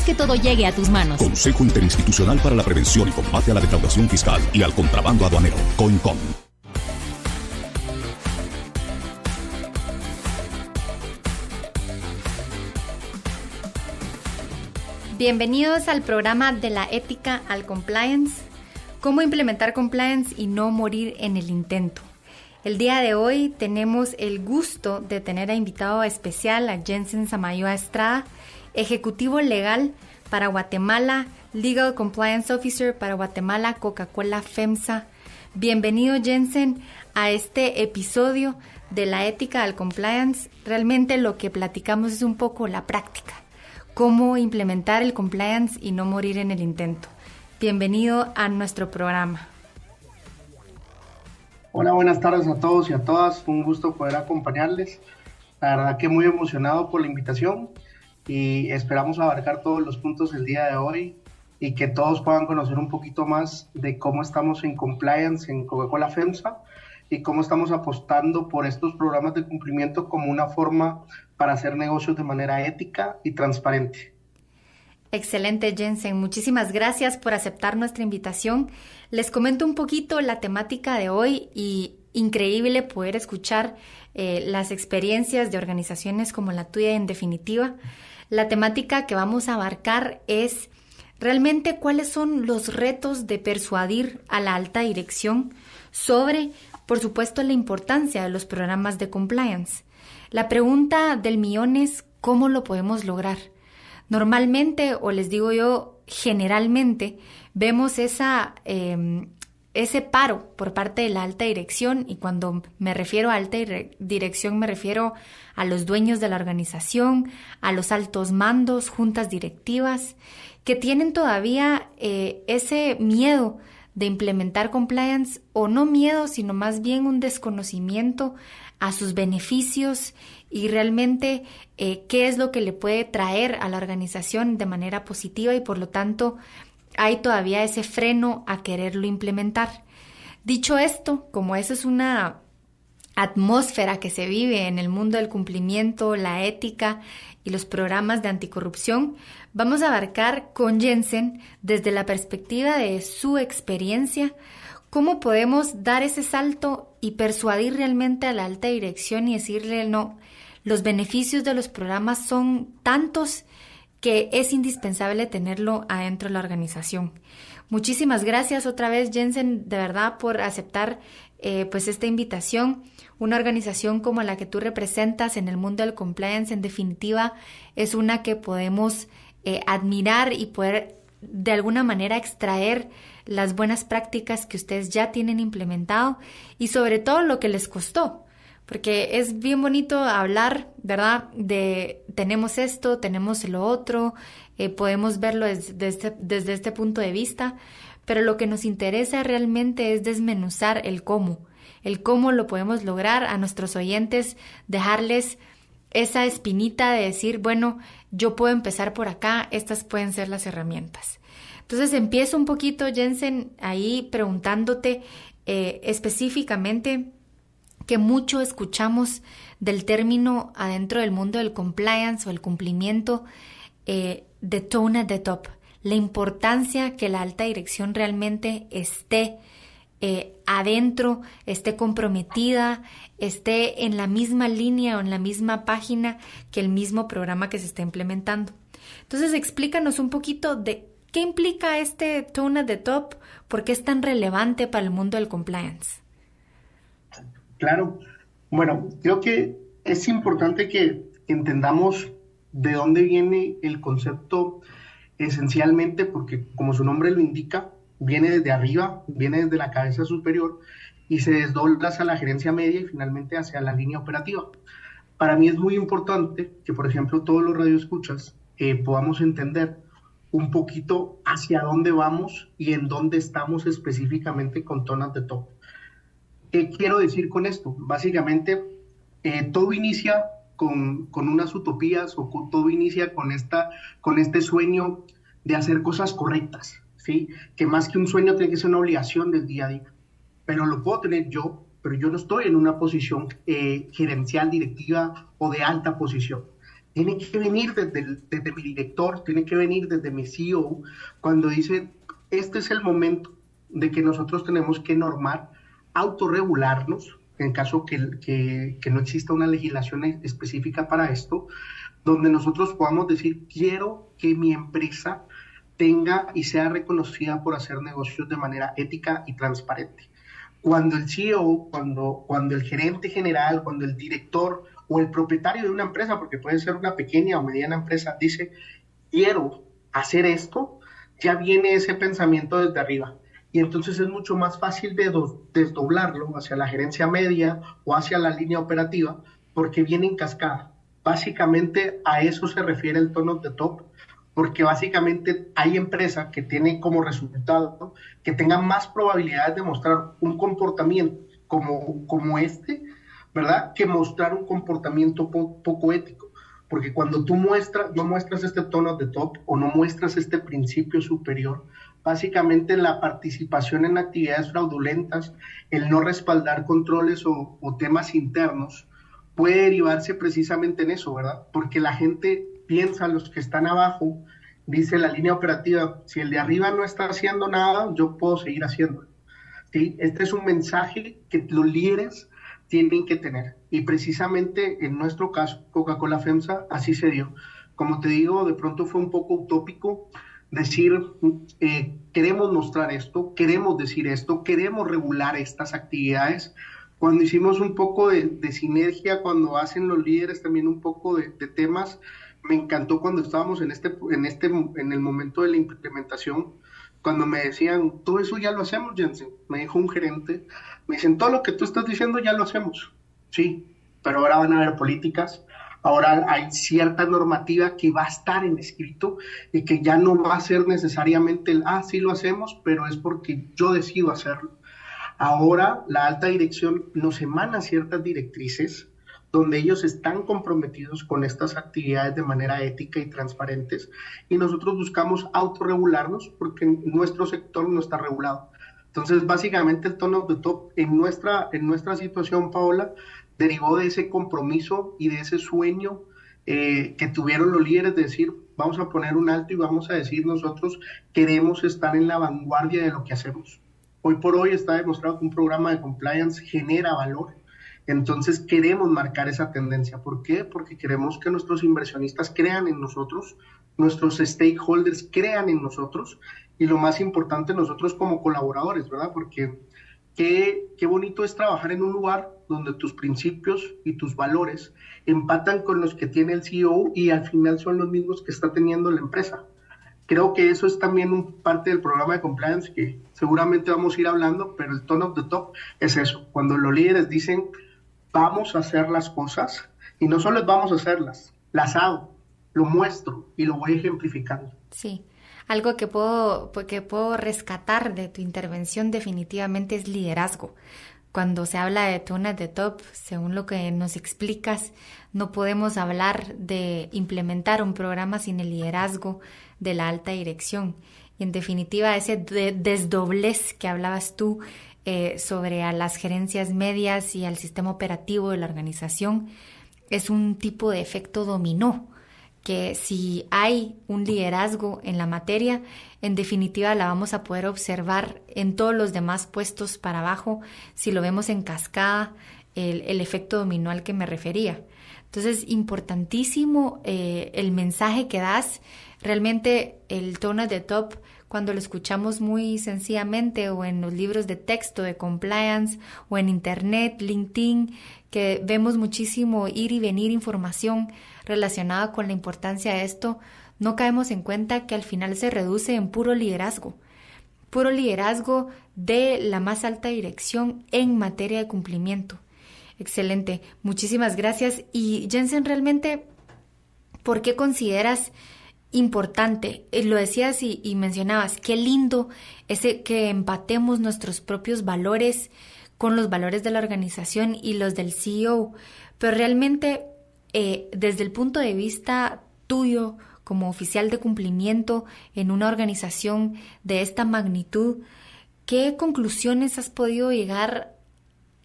que todo llegue a tus manos. Consejo Interinstitucional para la Prevención y Combate a la Defraudación Fiscal y al Contrabando Aduanero. COINCOM. Bienvenidos al programa de la ética al compliance. Cómo implementar compliance y no morir en el intento. El día de hoy tenemos el gusto de tener a invitado especial a Jensen Samayoa Estrada, ejecutivo legal para Guatemala, Legal Compliance Officer para Guatemala, Coca-Cola FEMSA. Bienvenido, Jensen, a este episodio de la ética al compliance. Realmente lo que platicamos es un poco la práctica, cómo implementar el compliance y no morir en el intento. Bienvenido a nuestro programa. Hola, buenas tardes a todos y a todas. Un gusto poder acompañarles. La verdad que muy emocionado por la invitación y esperamos abarcar todos los puntos el día de hoy y que todos puedan conocer un poquito más de cómo estamos en compliance en Coca-Cola FEMSA y cómo estamos apostando por estos programas de cumplimiento como una forma para hacer negocios de manera ética y transparente. Excelente, Jensen. Muchísimas gracias por aceptar nuestra invitación. Les comento un poquito la temática de hoy y increíble poder escuchar las experiencias de organizaciones como la tuya. En definitiva, la temática que vamos a abarcar es realmente cuáles son los retos de persuadir a la alta dirección sobre, por supuesto, la importancia de los programas de compliance. La pregunta del millón es ¿cómo lo podemos lograr? Normalmente, o les digo yo, generalmente, vemos ese paro por parte de la alta dirección, y cuando me refiero a alta dirección me refiero a los dueños de la organización, a los altos mandos, juntas directivas, que tienen todavía ese miedo de implementar compliance, o no miedo, sino más bien un desconocimiento a sus beneficios y realmente qué es lo que le puede traer a la organización de manera positiva, y por lo tanto hay todavía ese freno a quererlo implementar. Dicho esto, como esa es una atmósfera que se vive en el mundo del cumplimiento, la ética y los programas de anticorrupción, vamos a abarcar con Jensen, desde la perspectiva de su experiencia, cómo podemos dar ese salto y persuadir realmente a la alta dirección y decirle no, los beneficios de los programas son tantos que es indispensable tenerlo adentro de la organización. Muchísimas gracias otra vez, Jensen, de verdad, por aceptar pues esta invitación. Una organización como la que tú representas en el mundo del compliance, en definitiva, es una que podemos admirar y poder de alguna manera extraer las buenas prácticas que ustedes ya tienen implementado y sobre todo lo que les costó. Porque es bien bonito hablar, ¿verdad? De tenemos esto, tenemos lo otro, podemos verlo desde este punto de vista, pero lo que nos interesa realmente es desmenuzar el cómo lo podemos lograr. A nuestros oyentes, dejarles esa espinita de decir, bueno, yo puedo empezar por acá, estas pueden ser las herramientas. Entonces empiezo un poquito, Jensen, ahí preguntándote específicamente, que mucho escuchamos del término adentro del mundo del compliance o el cumplimiento, de tone at the top, la importancia que la alta dirección realmente esté adentro, esté comprometida, esté en la misma línea o en la misma página que el mismo programa que se está implementando. Entonces, explícanos un poquito de qué implica este tone at the top, por qué es tan relevante para el mundo del compliance. Claro. Bueno, creo que es importante que entendamos de dónde viene el concepto esencialmente, porque como su nombre lo indica, viene desde arriba, viene desde la cabeza superior y se desdobla hacia la gerencia media y finalmente hacia la línea operativa. Para mí es muy importante que, por ejemplo, todos los radioescuchas podamos entender un poquito hacia dónde vamos y en dónde estamos específicamente con Tone at the Top. ¿Qué quiero decir con esto? Básicamente, todo inicia con unas utopías, o todo inicia con este sueño de hacer cosas correctas, ¿sí? Que más que un sueño tiene que ser una obligación del día a día. Pero lo puedo tener yo, pero yo no estoy en una posición gerencial, directiva o de alta posición. tiene que venir desde mi director, tiene que venir desde mi CEO, cuando dice, este es el momento de que nosotros tenemos que normar, autorregularnos, en caso que no exista una legislación específica para esto, donde nosotros podamos decir, quiero que mi empresa tenga y sea reconocida por hacer negocios de manera ética y transparente. Cuando el CEO, cuando el gerente general, cuando el director o el propietario de una empresa, porque puede ser una pequeña o mediana empresa, dice, quiero hacer esto, ya viene ese pensamiento desde arriba. Y entonces es mucho más fácil de desdoblarlo hacia la gerencia media o hacia la línea operativa, porque viene en cascada. Básicamente a eso se refiere el tone of the top, porque básicamente hay empresas que tienen como resultado, ¿no?, que tengan más probabilidades de mostrar un comportamiento como este, ¿verdad?, que mostrar un comportamiento poco ético. Porque cuando tú no muestras este tone of the top o no muestras este principio superior, básicamente la participación en actividades fraudulentas, el no respaldar controles o temas internos, puede derivarse precisamente en eso, ¿verdad? Porque la gente piensa, los que están abajo, dice la línea operativa, si el de arriba no está haciendo nada, yo puedo seguir haciéndolo, ¿sí? Este es un mensaje que los líderes tienen que tener. Y precisamente en nuestro caso, Coca-Cola FEMSA, así se dio. Como te digo, de pronto fue un poco utópico decir, queremos mostrar esto, queremos decir esto, queremos regular estas actividades. Cuando hicimos un poco de sinergia, cuando hacen los líderes también un poco de temas, me encantó cuando estábamos en el momento de la implementación, cuando me decían, todo eso ya lo hacemos, Jensen. Me dijo un gerente, me dicen, todo lo que tú estás diciendo ya lo hacemos. Sí, pero ahora van a haber políticas, ahora hay cierta normativa que va a estar en escrito y que ya no va a ser necesariamente sí lo hacemos, pero es porque yo decido hacerlo. Ahora la alta dirección nos emana ciertas directrices donde ellos están comprometidos con estas actividades de manera ética y transparentes, y nosotros buscamos autorregularnos porque nuestro sector no está regulado. Entonces, básicamente el tone of the top en nuestra situación, Paola, derivó de ese compromiso y de ese sueño que tuvieron los líderes de decir, vamos a poner un alto y vamos a decir nosotros queremos estar en la vanguardia de lo que hacemos. Hoy por hoy está demostrado que un programa de compliance genera valor. Entonces queremos marcar esa tendencia. ¿Por qué? Porque queremos que nuestros inversionistas crean en nosotros, nuestros stakeholders crean en nosotros, y lo más importante, nosotros como colaboradores, ¿verdad? Porque qué bonito es trabajar en un lugar donde tus principios y tus valores empatan con los que tiene el CEO y al final son los mismos que está teniendo la empresa. Creo que eso es también parte del programa de compliance que seguramente vamos a ir hablando, pero el tone of the top es eso, cuando los líderes dicen vamos a hacer las cosas, y no solo vamos a hacerlas, las hago, lo muestro y lo voy ejemplificando. Sí, algo que puedo rescatar de tu intervención definitivamente es liderazgo. Cuando se habla de tone at the top, según lo que nos explicas, no podemos hablar de implementar un programa sin el liderazgo de la alta dirección. Y en definitiva, ese desdoblez que hablabas tú sobre a las gerencias medias y al sistema operativo de la organización es un tipo de efecto dominó, que si hay un liderazgo en la materia, en definitiva la vamos a poder observar en todos los demás puestos para abajo, si lo vemos en cascada, el efecto dominó al que me refería. Entonces, importantísimo el mensaje que das. Realmente el tone at the top, cuando lo escuchamos muy sencillamente o en los libros de texto de compliance o en internet, LinkedIn, que vemos muchísimo ir y venir información relacionada con la importancia de esto, no caemos en cuenta que al final se reduce en puro liderazgo de la más alta dirección en materia de cumplimiento. Excelente, muchísimas gracias. Y Jensen, realmente, ¿por qué consideras importante? Lo decías y mencionabas, qué lindo ese que empatemos nuestros propios valores con los valores de la organización y los del CEO, pero realmente desde el punto de vista tuyo como oficial de cumplimiento en una organización de esta magnitud, ¿qué conclusiones has podido llegar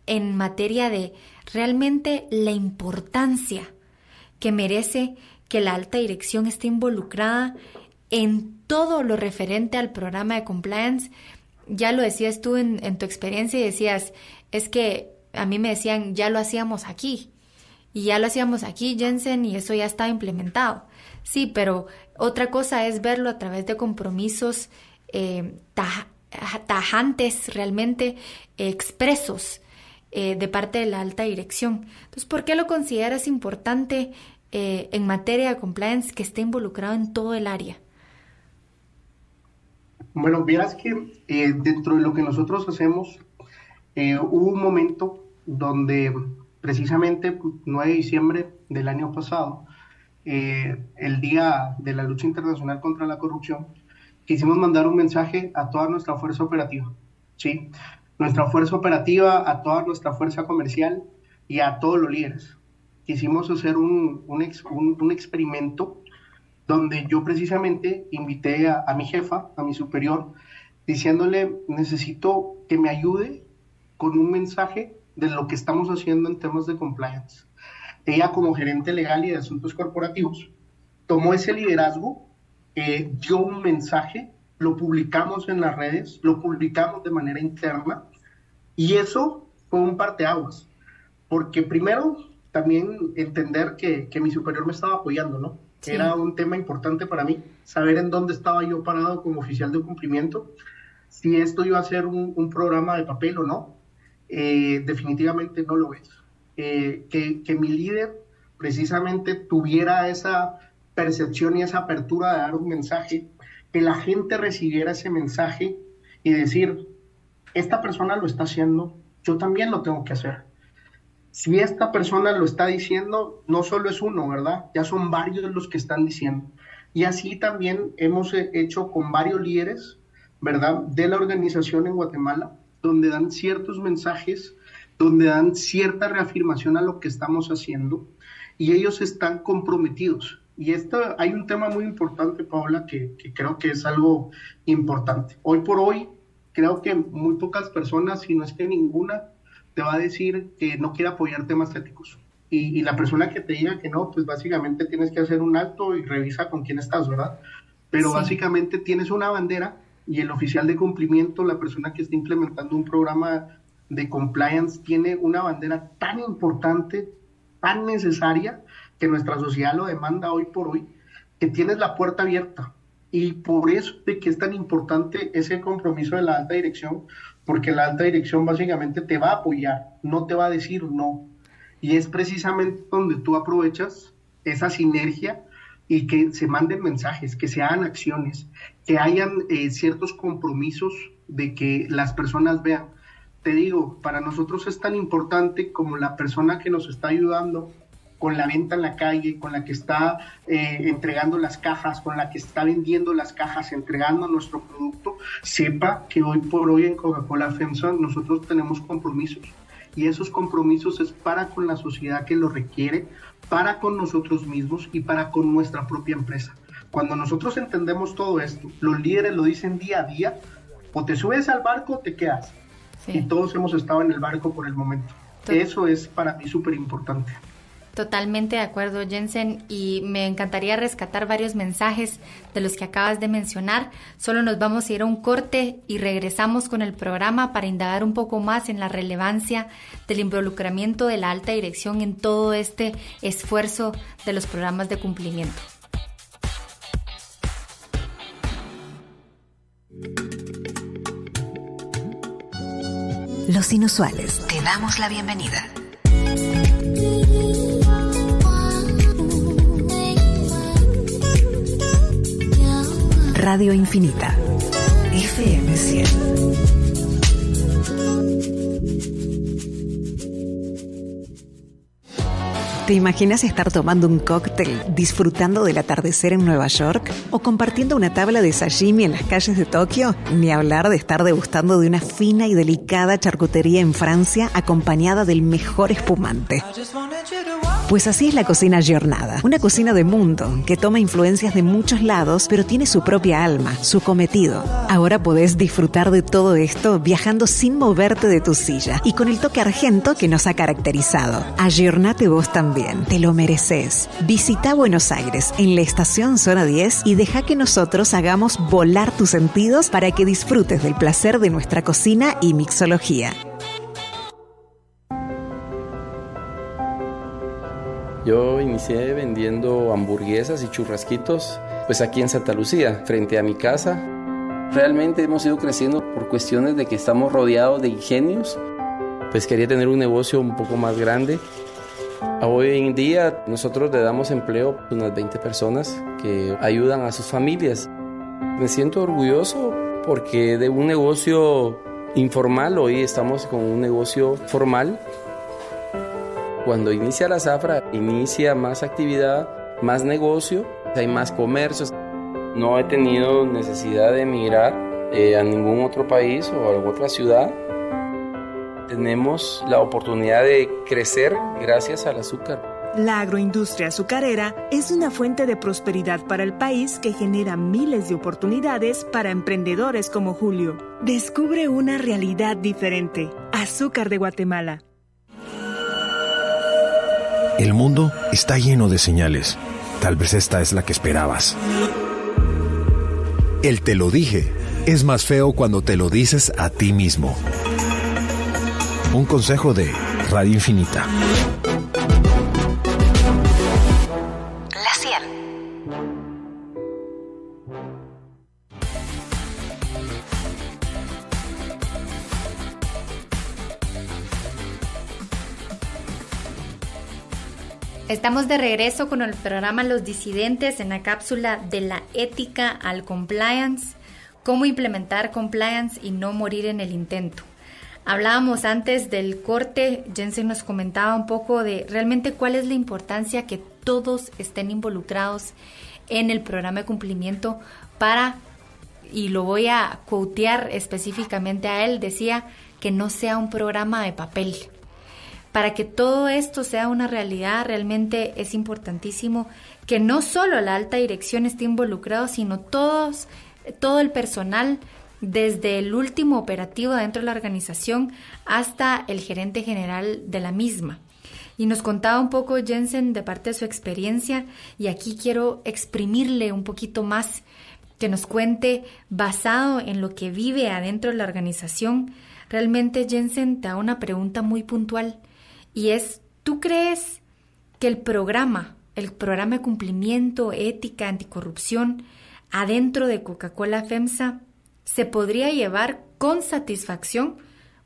en materia de realmente la importancia que merece que la alta dirección esté involucrada en todo lo referente al programa de compliance. Ya lo decías tú en tu experiencia y decías, es que a mí me decían, ya lo hacíamos aquí. Y ya lo hacíamos aquí, Jensen, y eso ya está implementado. Sí, pero otra cosa es verlo a través de compromisos tajantes, realmente expresos de parte de la alta dirección. Entonces, ¿por qué lo consideras importante en materia de compliance que esté involucrado en todo el área? Bueno, vieras que dentro de lo que nosotros hacemos, hubo un momento donde precisamente 9 de diciembre del año pasado, el Día de la Lucha Internacional contra la Corrupción, quisimos mandar un mensaje a toda nuestra fuerza operativa, ¿sí? Nuestra fuerza operativa, a toda nuestra fuerza comercial y a todos los líderes. Quisimos hacer un experimento donde yo precisamente invité a mi jefa, a mi superior, diciéndole, necesito que me ayude con un mensaje de lo que estamos haciendo en temas de compliance. Ella, como gerente legal y de asuntos corporativos, tomó ese liderazgo, dio un mensaje, lo publicamos en las redes, lo publicamos de manera interna, y eso fue un parteaguas, porque primero también entender que mi superior me estaba apoyando, ¿no? Sí. Era un tema importante para mí, saber en dónde estaba yo parado como oficial de cumplimiento, si esto iba a ser un programa de papel o no. Definitivamente no lo es. Que mi líder precisamente tuviera esa percepción y esa apertura de dar un mensaje, que la gente recibiera ese mensaje y decir, esta persona lo está haciendo, yo también lo tengo que hacer. Si esta persona lo está diciendo, no solo es uno, ¿verdad? Ya son varios los que están diciendo. Y así también hemos hecho con varios líderes, ¿verdad?, de la organización en Guatemala, donde dan ciertos mensajes, donde dan cierta reafirmación a lo que estamos haciendo, y ellos están comprometidos. Y hay un tema muy importante, Paola, que creo que es algo importante. Hoy por hoy, creo que muy pocas personas, si no es que ninguna, te va a decir que no quiere apoyar temas éticos. Y la persona que te diga que no, pues básicamente tienes que hacer un alto y revisa con quién estás, ¿verdad? Pero sí, básicamente tienes una bandera, y el oficial de cumplimiento, la persona que está implementando un programa de compliance, tiene una bandera tan importante, tan necesaria, que nuestra sociedad lo demanda hoy por hoy, que tienes la puerta abierta. Y por eso de que es tan importante ese compromiso de la alta dirección, porque la alta dirección básicamente te va a apoyar, no te va a decir no. Y es precisamente donde tú aprovechas esa sinergia y que se manden mensajes, que se hagan acciones, que hayan ciertos compromisos de que las personas vean. Te digo, para nosotros es tan importante como la persona que nos está ayudando con la venta en la calle, con la que está entregando las cajas, con la que está vendiendo las cajas, entregando nuestro producto, sepa que hoy por hoy en Coca-Cola FEMSA nosotros tenemos compromisos. Y esos compromisos es para con la sociedad que lo requiere, para con nosotros mismos y para con nuestra propia empresa. Cuando nosotros entendemos todo esto, los líderes lo dicen día a día, o te subes al barco o te quedas. Sí. Y todos hemos estado en el barco por el momento. Eso es para mí súper importante. Totalmente de acuerdo, Jensen, y me encantaría rescatar varios mensajes de los que acabas de mencionar. Solo nos vamos a ir a un corte y regresamos con el programa para indagar un poco más en la relevancia del involucramiento de la alta dirección en todo este esfuerzo de los programas de cumplimiento. Los Inusuales, te damos la bienvenida. Radio Infinita, FM 100. ¿Te imaginas estar tomando un cóctel, disfrutando del atardecer en Nueva York? ¿O compartiendo una tabla de sashimi en las calles de Tokio? Ni hablar de estar degustando de una fina y delicada charcutería en Francia, acompañada del mejor espumante. Pues así es la cocina Giornada, una cocina de mundo que toma influencias de muchos lados, pero tiene su propia alma, su cometido. Ahora podés disfrutar de todo esto viajando sin moverte de tu silla y con el toque argento que nos ha caracterizado. Ayornate vos también, te lo mereces. Visita Buenos Aires en la estación Zona 10 y deja que nosotros hagamos volar tus sentidos para que disfrutes del placer de nuestra cocina y mixología. Yo inicié vendiendo hamburguesas y churrasquitos, pues aquí en Santa Lucía, frente a mi casa. Realmente hemos ido creciendo por cuestiones de que estamos rodeados de ingenios. Pues quería tener un negocio un poco más grande. Hoy en día nosotros le damos empleo a unas 20 personas que ayudan a sus familias. Me siento orgulloso porque de un negocio informal hoy estamos con un negocio formal. Cuando inicia la zafra, inicia más actividad, más negocio, hay más comercios. No he tenido necesidad de emigrar a ningún otro país o a alguna otra ciudad. Tenemos la oportunidad de crecer gracias al azúcar. La agroindustria azucarera es una fuente de prosperidad para el país que genera miles de oportunidades para emprendedores como Julio. Descubre una realidad diferente. Azúcar de Guatemala. El mundo está lleno de señales. Tal vez esta es la que esperabas. El te lo dije es más feo cuando te lo dices a ti mismo. Un consejo de Radio Infinita. La 100. Estamos de regreso con el programa Los Disidentes en la cápsula de la ética al compliance, cómo implementar compliance y no morir en el intento. Hablábamos antes del corte, Jensen nos comentaba un poco de realmente cuál es la importancia que todos estén involucrados en el programa de cumplimiento para, y lo voy a quotear específicamente a él, decía que no sea un programa de papel. Para que todo esto sea una realidad, realmente es importantísimo que no solo la alta dirección esté involucrado, sino todo el personal, desde el último operativo dentro de la organización hasta el gerente general de la misma. Y nos contaba un poco Jensen de parte de su experiencia, y aquí quiero exprimirle un poquito más, que nos cuente basado en lo que vive adentro de la organización. Realmente, Jensen, te da una pregunta muy puntual. Y es, ¿tú crees que el programa de cumplimiento, ética, anticorrupción, adentro de Coca-Cola FEMSA, se podría llevar con satisfacción?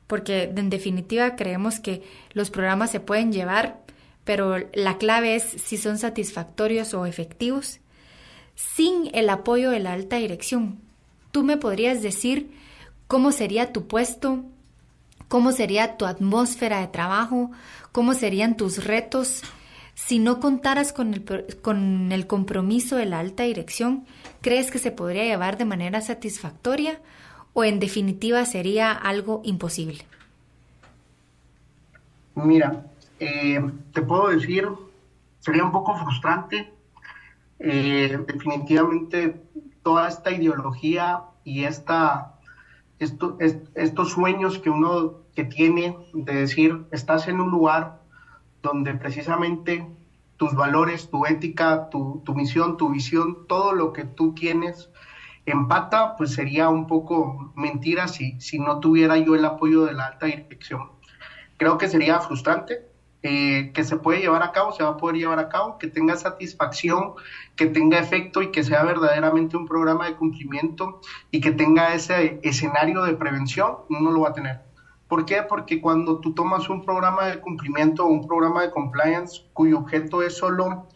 Porque en definitiva creemos que los programas se pueden llevar, pero la clave es si son satisfactorios o efectivos. Sin el apoyo de la alta dirección, ¿tú me podrías decir cómo sería tu puesto? ¿Cómo sería tu atmósfera de trabajo? ¿Cómo serían tus retos? Si no contaras con el compromiso de la alta dirección, ¿crees que se podría llevar de manera satisfactoria o en definitiva sería algo imposible? Mira, te puedo decir, sería un poco frustrante. Definitivamente toda esta ideología y estos sueños que tiene de decir, estás en un lugar donde precisamente tus valores, tu ética, tu misión, tu visión, todo lo que tú tienes empata, pues sería un poco mentira si no tuviera yo el apoyo de la alta dirección. Creo que sería frustrante, que se puede llevar a cabo, se va a poder llevar a cabo, que tenga satisfacción, que tenga efecto y que sea verdaderamente un programa de cumplimiento y que tenga ese escenario de prevención, no lo va a tener. ¿Por qué? Porque cuando tú tomas un programa de cumplimiento o un programa de compliance cuyo objeto es solo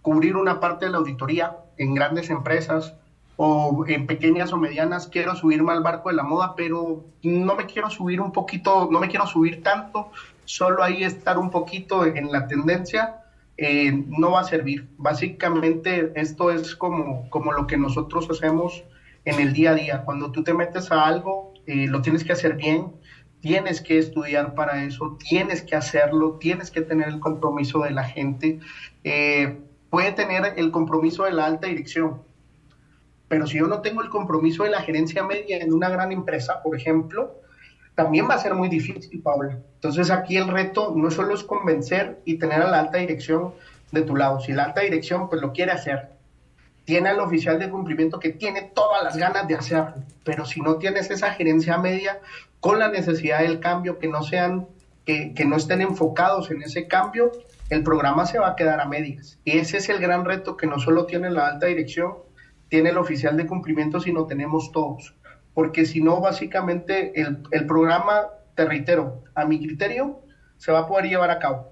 cubrir una parte de la auditoría en grandes empresas o en pequeñas o medianas, quiero subirme al barco de la moda, pero no me quiero subir un poquito, no me quiero subir tanto, solo ahí estar un poquito en la tendencia, no va a servir. Básicamente esto es como lo que nosotros hacemos en el día a día. Cuando tú te metes a algo, lo tienes que hacer bien, tienes que estudiar para eso, tienes que hacerlo, tienes que tener el compromiso de la gente. Puede tener el compromiso de la alta dirección, pero si yo no tengo el compromiso de la gerencia media en una gran empresa, por ejemplo, también va a ser muy difícil, Paula. Entonces aquí el reto no solo es convencer y tener a la alta dirección de tu lado. Si la alta dirección pues lo quiere hacer, tiene al oficial de cumplimiento que tiene todas las ganas de hacerlo, pero si no tienes esa gerencia media con la necesidad del cambio, que no estén enfocados en ese cambio, el programa se va a quedar a medias. Y ese es el gran reto que no solo tiene la alta dirección, tiene el oficial de cumplimiento, sino tenemos todos. Porque si no, básicamente el programa, te reitero, a mi criterio, se va a poder llevar a cabo.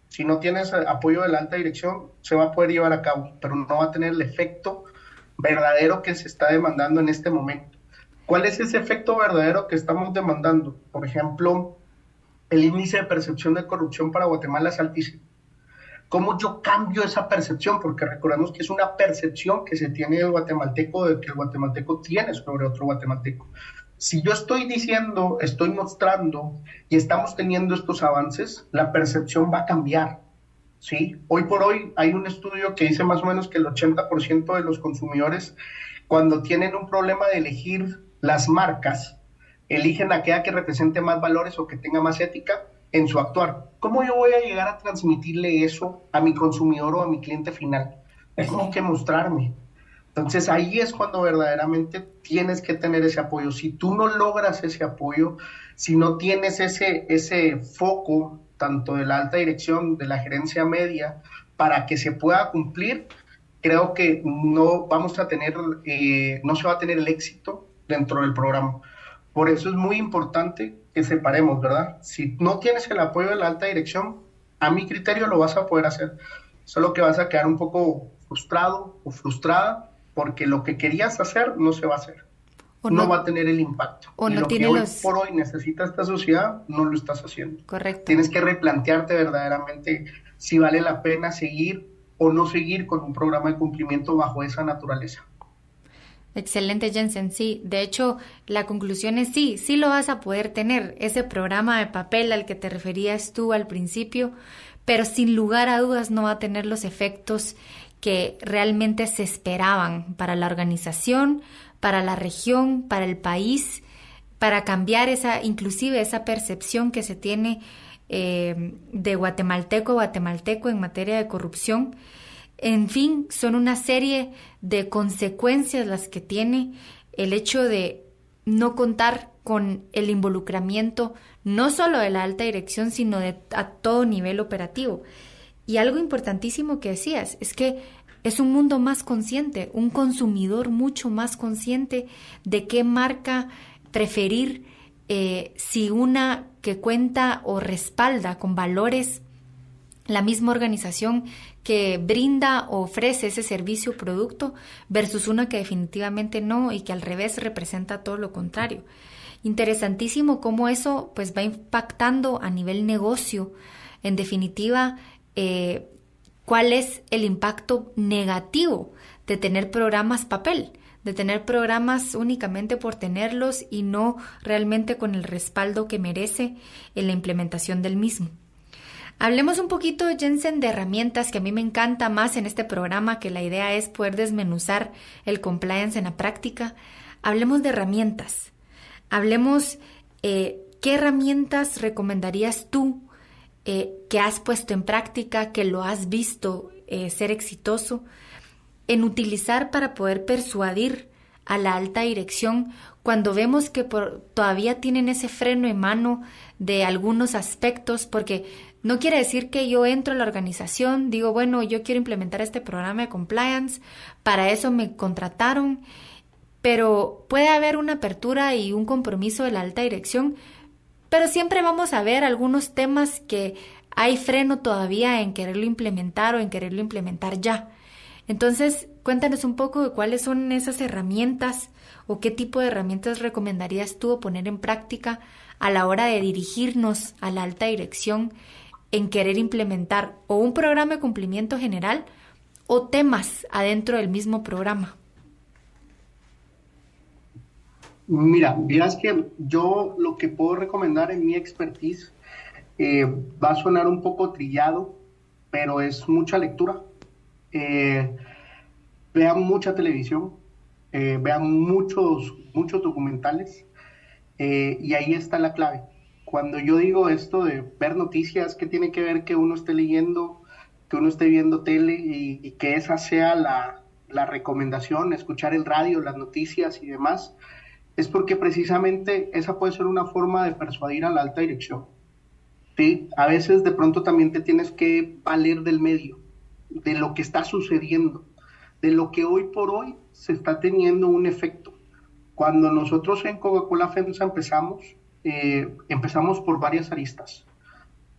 Si no tienes apoyo de la alta dirección, se va a poder llevar a cabo, pero no va a tener el efecto verdadero que se está demandando en este momento. ¿Cuál es ese efecto verdadero que estamos demandando? Por ejemplo, el índice de percepción de corrupción para Guatemala es altísimo. ¿Cómo yo cambio esa percepción? Porque recordemos que es una percepción que se tiene del guatemalteco, de que el guatemalteco tiene sobre otro guatemalteco. Si yo estoy diciendo, estoy mostrando y estamos teniendo estos avances, la percepción va a cambiar, ¿sí? Hoy por hoy hay un estudio que dice más o menos que el 80% de los consumidores, cuando tienen un problema de elegir las marcas, eligen aquella que represente más valores o que tenga más ética en su actuar. ¿Cómo yo voy a llegar a transmitirle eso a mi consumidor o a mi cliente final? Tengo que mostrarme. Entonces ahí es cuando verdaderamente tienes que tener ese apoyo. Si tú no logras ese apoyo, si no tienes ese foco, tanto de la alta dirección, de la gerencia media, para que se pueda cumplir, creo que no vamos a tener, no se va a tener el éxito dentro del programa. Por eso es muy importante que separemos, ¿verdad? Si no tienes el apoyo de la alta dirección, a mi criterio lo vas a poder hacer. Solo que vas a quedar un poco frustrado o frustrada porque lo que querías hacer no se va a hacer. No va a tener el impacto. O y no lo tiene que hoy por hoy necesita esta sociedad, no lo estás haciendo. Correcto. Tienes que replantearte verdaderamente si vale la pena seguir o no seguir con un programa de cumplimiento bajo esa naturaleza. Excelente, Jensen, sí. De hecho, la conclusión es sí lo vas a poder tener, ese programa de papel al que te referías tú al principio, pero sin lugar a dudas no va a tener los efectos que realmente se esperaban para la organización, para la región, para el país, para cambiar inclusive esa percepción que se tiene de guatemalteco en materia de corrupción. En fin, son una serie de consecuencias las que tiene el hecho de no contar con el involucramiento no solo de la alta dirección, sino a todo nivel operativo. Y algo importantísimo que decías es que es un mundo más consciente, un consumidor mucho más consciente de qué marca preferir, si una que cuenta o respalda con valores la misma organización que brinda o ofrece ese servicio o producto versus una que definitivamente no y que al revés representa todo lo contrario. Interesantísimo cómo eso pues va impactando a nivel negocio. En definitiva, ¿cuál es el impacto negativo de tener programas papel? De tener programas únicamente por tenerlos y no realmente con el respaldo que merece en la implementación del mismo. Hablemos un poquito, Jensen, de herramientas, que a mí me encanta más en este programa, que la idea es poder desmenuzar el compliance en la práctica. Hablemos de herramientas. Hablemos, ¿qué herramientas recomendarías tú que has puesto en práctica, que lo has visto ser exitoso en utilizar para poder persuadir a la alta dirección cuando vemos que todavía tienen ese freno en mano de algunos aspectos? Porque no quiere decir que yo entro a la organización, digo, bueno, yo quiero implementar este programa de compliance, para eso me contrataron, pero puede haber una apertura y un compromiso de la alta dirección, pero siempre vamos a ver algunos temas que hay freno todavía en quererlo implementar o en quererlo implementar ya. Entonces, cuéntanos un poco de cuáles son esas herramientas o qué tipo de herramientas recomendarías tú poner en práctica a la hora de dirigirnos a la alta dirección en querer implementar o un programa de cumplimiento general o temas adentro del mismo programa. Mira, dirás que yo lo que puedo recomendar en mi expertise va a sonar un poco trillado, pero es mucha lectura. Eh, Vean mucha televisión, vean muchos documentales, y ahí está la clave. Cuando yo digo esto de ver noticias, ¿qué tiene que ver que uno esté leyendo, que uno esté viendo tele y que esa sea la recomendación, escuchar el radio, las noticias y demás? Es porque precisamente esa puede ser una forma de persuadir a la alta dirección. ¿Sí? A veces de pronto también te tienes que valer del medio, de lo que está sucediendo, de lo que hoy por hoy se está teniendo un efecto. Cuando nosotros en Coca-Cola FEMSA empezamos por varias aristas.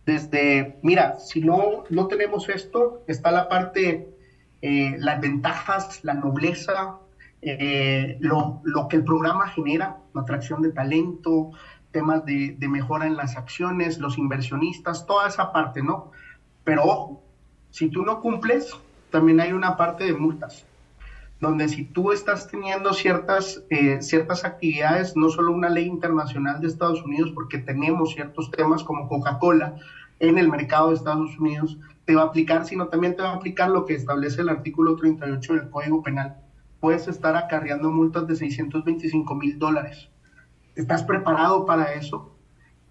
Desde, mira, si no tenemos esto, está la parte, las ventajas, la nobleza, lo que el programa genera, la atracción de talento, temas de mejora en las acciones, los inversionistas, toda esa parte, ¿no? Pero ojo, si tú no cumples, también hay una parte de multas, donde si tú estás teniendo ciertas actividades, no solo una ley internacional de Estados Unidos, porque tenemos ciertos temas como Coca-Cola en el mercado de Estados Unidos, te va a aplicar, sino también te va a aplicar lo que establece el artículo 38 del Código Penal. Puedes estar acarreando multas de $625,000. ¿Estás preparado para eso?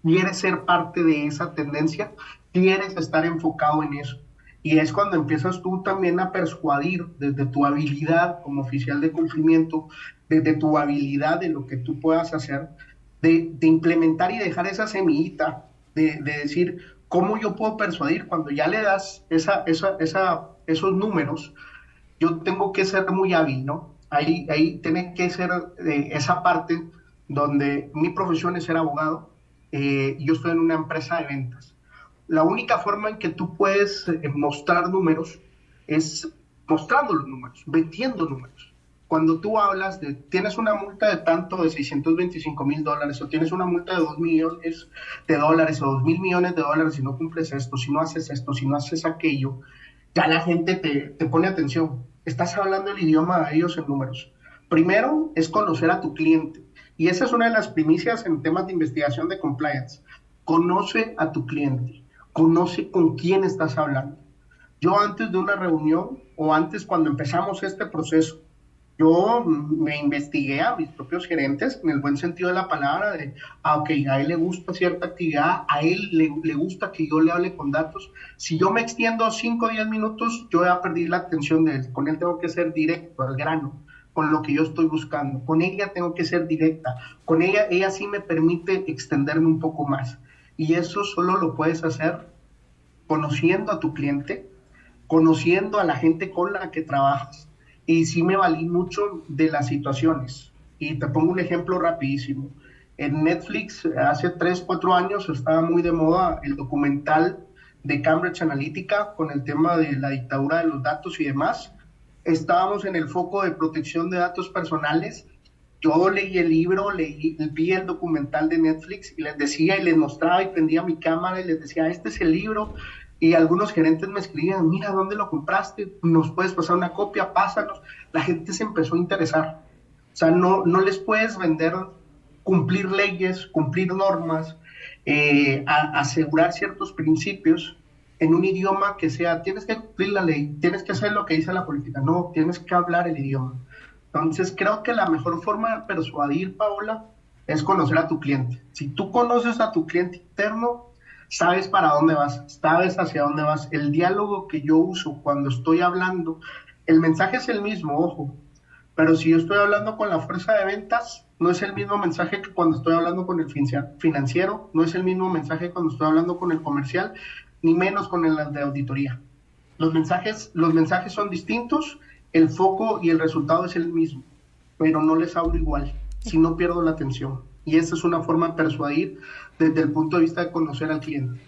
¿Quieres ser parte de esa tendencia? ¿Quieres estar enfocado en eso? Y es cuando empiezas tú también a persuadir desde tu habilidad como oficial de cumplimiento, desde tu habilidad de lo que tú puedas hacer, de implementar y dejar esa semillita, de decir, ¿cómo yo puedo persuadir? Cuando ya le das esos números, yo tengo que ser muy hábil, ¿no? Ahí tiene que ser esa parte donde mi profesión es ser abogado, yo estoy en una empresa de ventas. La única forma en que tú puedes mostrar números es mostrando los números, vendiendo números. Cuando tú hablas de, tienes una multa de tanto de $625,000, o tienes una multa de $2 millones o $2,000 millones si no cumples esto, si no haces esto, si no haces aquello, ya la gente te pone atención. Estás hablando el idioma de ellos en números. Primero es conocer a tu cliente. Y esa es una de las primicias en temas de investigación de compliance. Conoce a tu cliente. Conoce con quién estás hablando. Yo antes de una reunión o antes cuando empezamos este proceso, yo me investigué a mis propios gerentes en el buen sentido de la palabra de, ok, a él le gusta cierta actividad, a él le gusta que yo le hable con datos. Si yo me extiendo 5 o 10 minutos, yo voy a perder la atención de él. Con él tengo que ser directo, al grano, con lo que yo estoy buscando. Con ella tengo que ser directa. Con ella sí me permite extenderme un poco más. Y eso solo lo puedes hacer conociendo a tu cliente, conociendo a la gente con la que trabajas. Y sí me valí mucho de las situaciones. Y te pongo un ejemplo rapidísimo. En Netflix, hace 3, 4 años, estaba muy de moda el documental de Cambridge Analytica con el tema de la dictadura de los datos y demás. Estábamos en el foco de protección de datos personales. Yo leí el libro, vi el documental de Netflix y les decía y les mostraba y prendía mi cámara y les decía, este es el libro. Y algunos gerentes me escribían, mira, ¿dónde lo compraste? ¿Nos puedes pasar una copia? Pásanos. La gente se empezó a interesar. O sea, no les puedes vender, cumplir leyes, cumplir normas, asegurar ciertos principios en un idioma que sea, tienes que cumplir la ley, tienes que hacer lo que dice la política. No, tienes que hablar el idioma. Entonces, creo que la mejor forma de persuadir, Paola, es conocer a tu cliente. Si tú conoces a tu cliente interno, sabes para dónde vas, sabes hacia dónde vas. El diálogo que yo uso cuando estoy hablando, el mensaje es el mismo, ojo, pero si yo estoy hablando con la fuerza de ventas, no es el mismo mensaje que cuando estoy hablando con el financiero, no es el mismo mensaje cuando estoy hablando con el comercial, ni menos con el de auditoría. Los mensajes son distintos, el foco y el resultado es el mismo, pero no les hablo igual, si no pierdo la atención. Y esa es una forma de persuadir desde el punto de vista de conocer al cliente.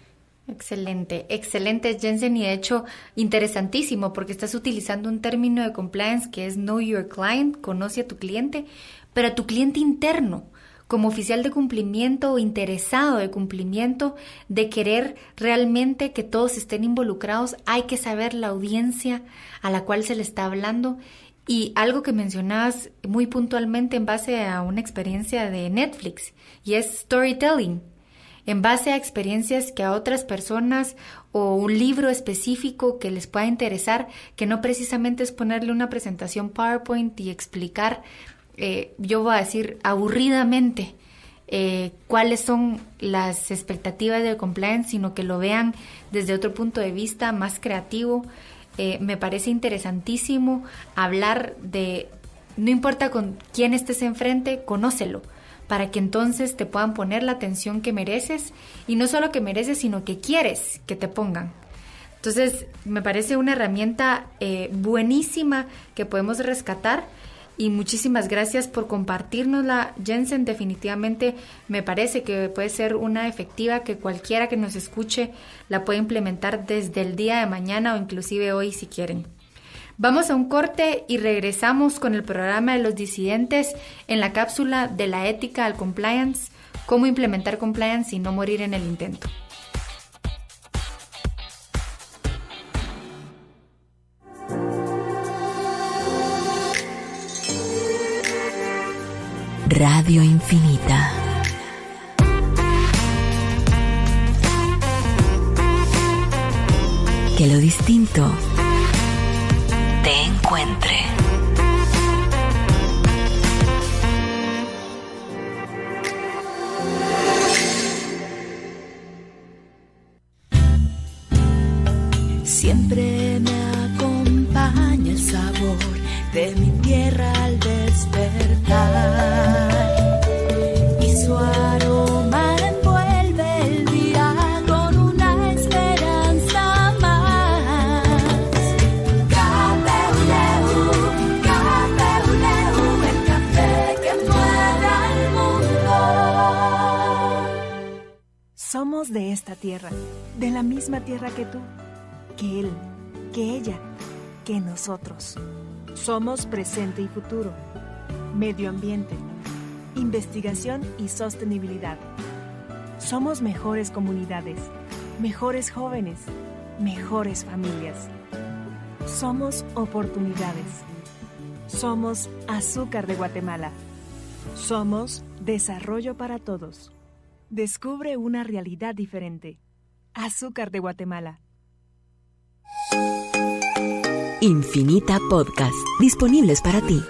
Excelente, Jensen, y de hecho interesantísimo porque estás utilizando un término de compliance que es Know Your Client, conoce a tu cliente, pero a tu cliente interno, como oficial de cumplimiento o interesado de cumplimiento, de querer realmente que todos estén involucrados, hay que saber la audiencia a la cual se le está hablando Y algo que mencionabas muy puntualmente en base a una experiencia de Netflix, y es storytelling, en base a experiencias que a otras personas o un libro específico que les pueda interesar, que no precisamente es ponerle una presentación PowerPoint y explicar, yo voy a decir aburridamente, cuáles son las expectativas del compliance, sino que lo vean desde otro punto de vista más creativo. Me parece interesantísimo hablar de, no importa con quién estés enfrente, conócelo, para que entonces te puedan poner la atención que mereces, y no solo que mereces, sino que quieres que te pongan. Entonces, me parece una herramienta buenísima que podemos rescatar, y muchísimas gracias por compartirnosla, Jensen. Definitivamente me parece que puede ser una efectiva, que cualquiera que nos escuche la puede implementar desde el día de mañana o inclusive hoy si quieren. Vamos a un corte y regresamos con el programa de los disidentes en la cápsula de la ética al compliance, cómo implementar compliance y no morir en el intento. Radio Infinita. Que lo distinto te encuentre. Siempre me acompaña el sabor de mi tierra al despertar, y su aroma envuelve el día con una esperanza más. Cafeuleu, Cafeuleu, el café que mueve al mundo. Somos de esta tierra, de la misma tierra que tú, que él, que ella, que nosotros. Somos presente y futuro, medio ambiente, investigación y sostenibilidad. Somos mejores comunidades, mejores jóvenes, mejores familias. Somos oportunidades. Somos Azúcar de Guatemala. Somos desarrollo para todos. Descubre una realidad diferente. Azúcar de Guatemala. Infinita Podcast, disponibles para ti.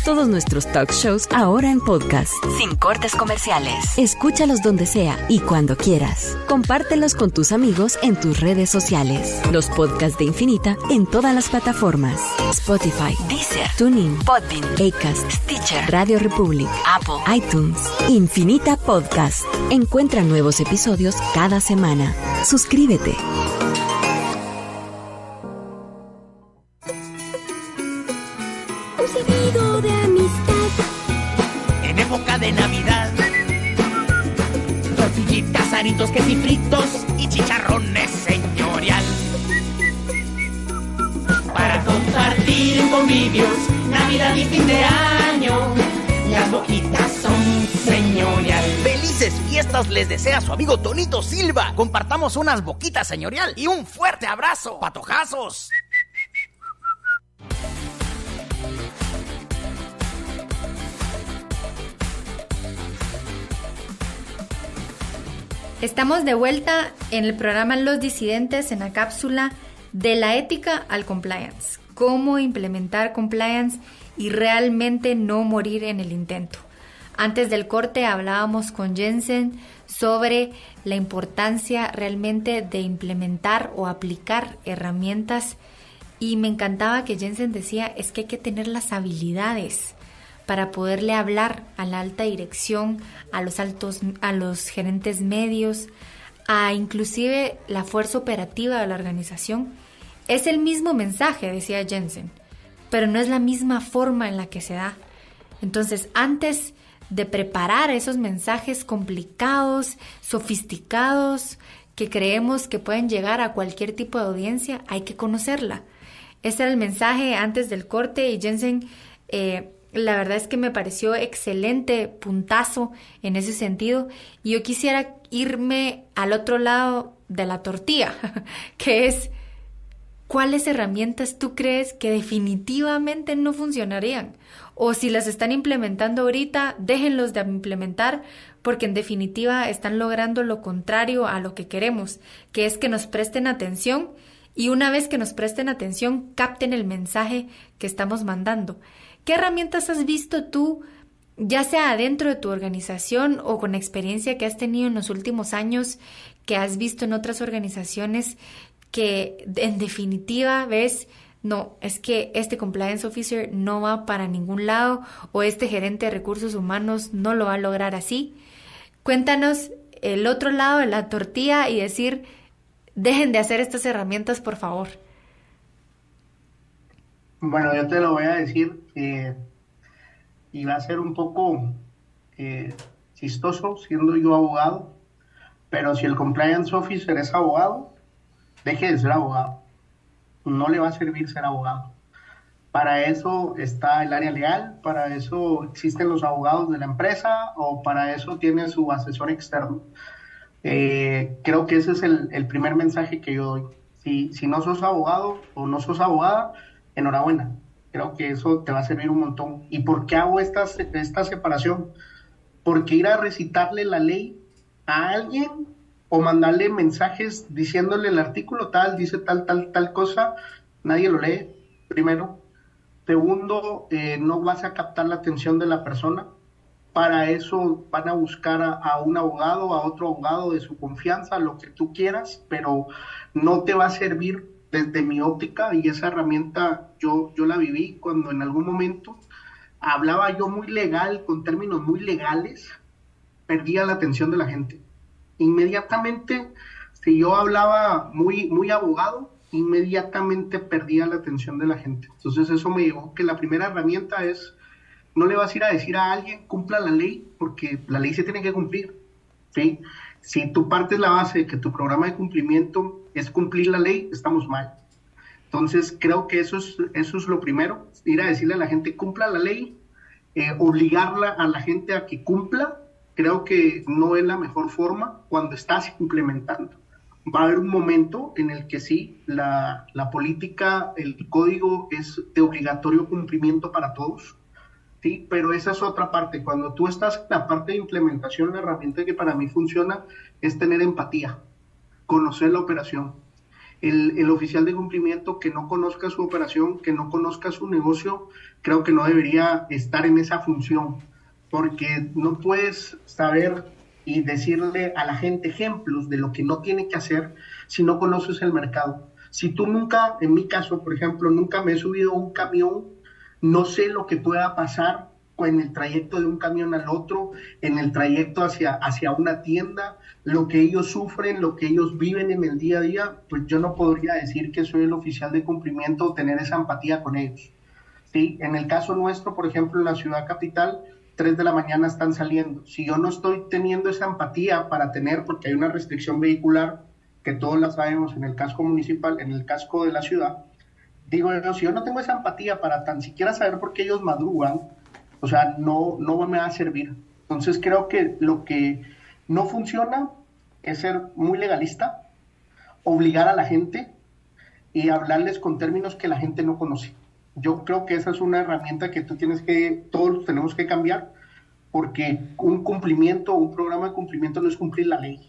Todos nuestros talk shows ahora en podcast, sin cortes comerciales. Escúchalos donde sea y cuando quieras. Compártelos con tus amigos en tus redes sociales. Los podcasts de Infinita en todas las plataformas: Spotify, Deezer, TuneIn, Podbean, Acast, Stitcher, Radio Republic, Apple, iTunes. Infinita Podcast. Encuentra nuevos episodios cada semana. Suscríbete. De amistad. En época de Navidad, tortillitas, aritos, quesifritos y chicharrones señorial. Para compartir en convivios, Navidad y fin de año, las boquitas son señorial. ¡Felices fiestas les desea su amigo Tonito Silva! Compartamos unas boquitas señorial y un fuerte abrazo, patojazos. Estamos de vuelta en el programa Los Disidentes, en la cápsula de la ética al compliance. Cómo implementar compliance y realmente no morir en el intento. Antes del corte hablábamos con Jensen sobre la importancia realmente de implementar o aplicar herramientas, y me encantaba que Jensen decía, es que hay que tener las habilidades para poderle hablar a la alta dirección, a los gerentes medios, a inclusive la fuerza operativa de la organización. Es el mismo mensaje, decía Jensen, pero no es la misma forma en la que se da. Entonces, antes de preparar esos mensajes complicados, sofisticados, que creemos que pueden llegar a cualquier tipo de audiencia, hay que conocerla. Ese era el mensaje antes del corte, y Jensen, la verdad es que me pareció excelente puntazo en ese sentido, y yo quisiera irme al otro lado de la tortilla, que es ¿cuáles herramientas tú crees que definitivamente no funcionarían? O si las están implementando ahorita, déjenlos de implementar, porque en definitiva están logrando lo contrario a lo que queremos, que es que nos presten atención, y una vez que nos presten atención, capten el mensaje que estamos mandando. ¿Qué herramientas has visto tú, ya sea dentro de tu organización o con experiencia que has tenido en los últimos años, que has visto en otras organizaciones, que en definitiva ves, no, es que este compliance officer no va para ningún lado, o este gerente de recursos humanos no lo va a lograr así? Cuéntanos el otro lado de la tortilla y decir, dejen de hacer estas herramientas, por favor. Bueno, yo te lo voy a decir, y va a ser un poco chistoso siendo yo abogado, pero si el compliance officer es abogado, deje de ser abogado. No le va a servir ser abogado. Para eso está el área legal, para eso existen los abogados de la empresa, o para eso tiene su asesor externo. Creo que ese es el primer mensaje que yo doy. Si no sos abogado o no sos abogada, enhorabuena. Creo que eso te va a servir un montón. ¿Y por qué hago esta separación? Porque ir a recitarle la ley a alguien o mandarle mensajes diciéndole el artículo tal, dice tal cosa, nadie lo lee, primero. Segundo, no vas a captar la atención de la persona. Para eso van a buscar a un abogado, a otro abogado de su confianza, lo que tú quieras, pero no te va a servir desde mi óptica, y esa herramienta yo la viví cuando en algún momento hablaba yo muy legal, con términos muy legales, perdía la atención de la gente. Inmediatamente, si yo hablaba muy abogado, inmediatamente perdía la atención de la gente. Entonces eso me llevó que la primera herramienta es, no le vas a ir a decir a alguien, cumpla la ley, porque la ley se tiene que cumplir, ¿sí? Si tú partes la base de que tu programa de cumplimiento es cumplir la ley, estamos mal. Entonces creo que eso es lo primero, ir a decirle a la gente, cumpla la ley, obligarla a la gente a que cumpla. Creo que no es la mejor forma cuando estás implementando. Va a haber un momento en el que sí, la política, el código es de obligatorio cumplimiento para todos, ¿sí? Pero esa es otra parte. Cuando tú estás en la parte de implementación, la herramienta que para mí funciona es tener empatía, conocer la operación. El oficial de cumplimiento que no conozca su operación, que no conozca su negocio, creo que no debería estar en esa función, porque no puedes saber y decirle a la gente ejemplos de lo que no tiene que hacer si no conoces el mercado. Si tú nunca, en mi caso, por ejemplo, nunca me he subido a un camión, no sé lo que pueda pasar en el trayecto de un camión al otro, en el trayecto hacia una tienda, lo que ellos sufren, lo que ellos viven en el día a día, pues yo no podría decir que soy el oficial de cumplimiento o tener esa empatía con ellos, ¿sí? En el caso nuestro, por ejemplo, en la ciudad capital, 3 de la mañana están saliendo. Si yo no estoy teniendo esa empatía para tener, porque hay una restricción vehicular, que todos la sabemos en el casco municipal, en el casco de la ciudad, digo yo, si yo no tengo esa empatía para tan siquiera saber por qué ellos madrugan, o sea, no me va a servir. Entonces creo que lo que no funciona es ser muy legalista, obligar a la gente y hablarles con términos que la gente no conoce. Yo creo que esa es una herramienta que todos tenemos que cambiar, porque un cumplimiento, un programa de cumplimiento no es cumplir la ley.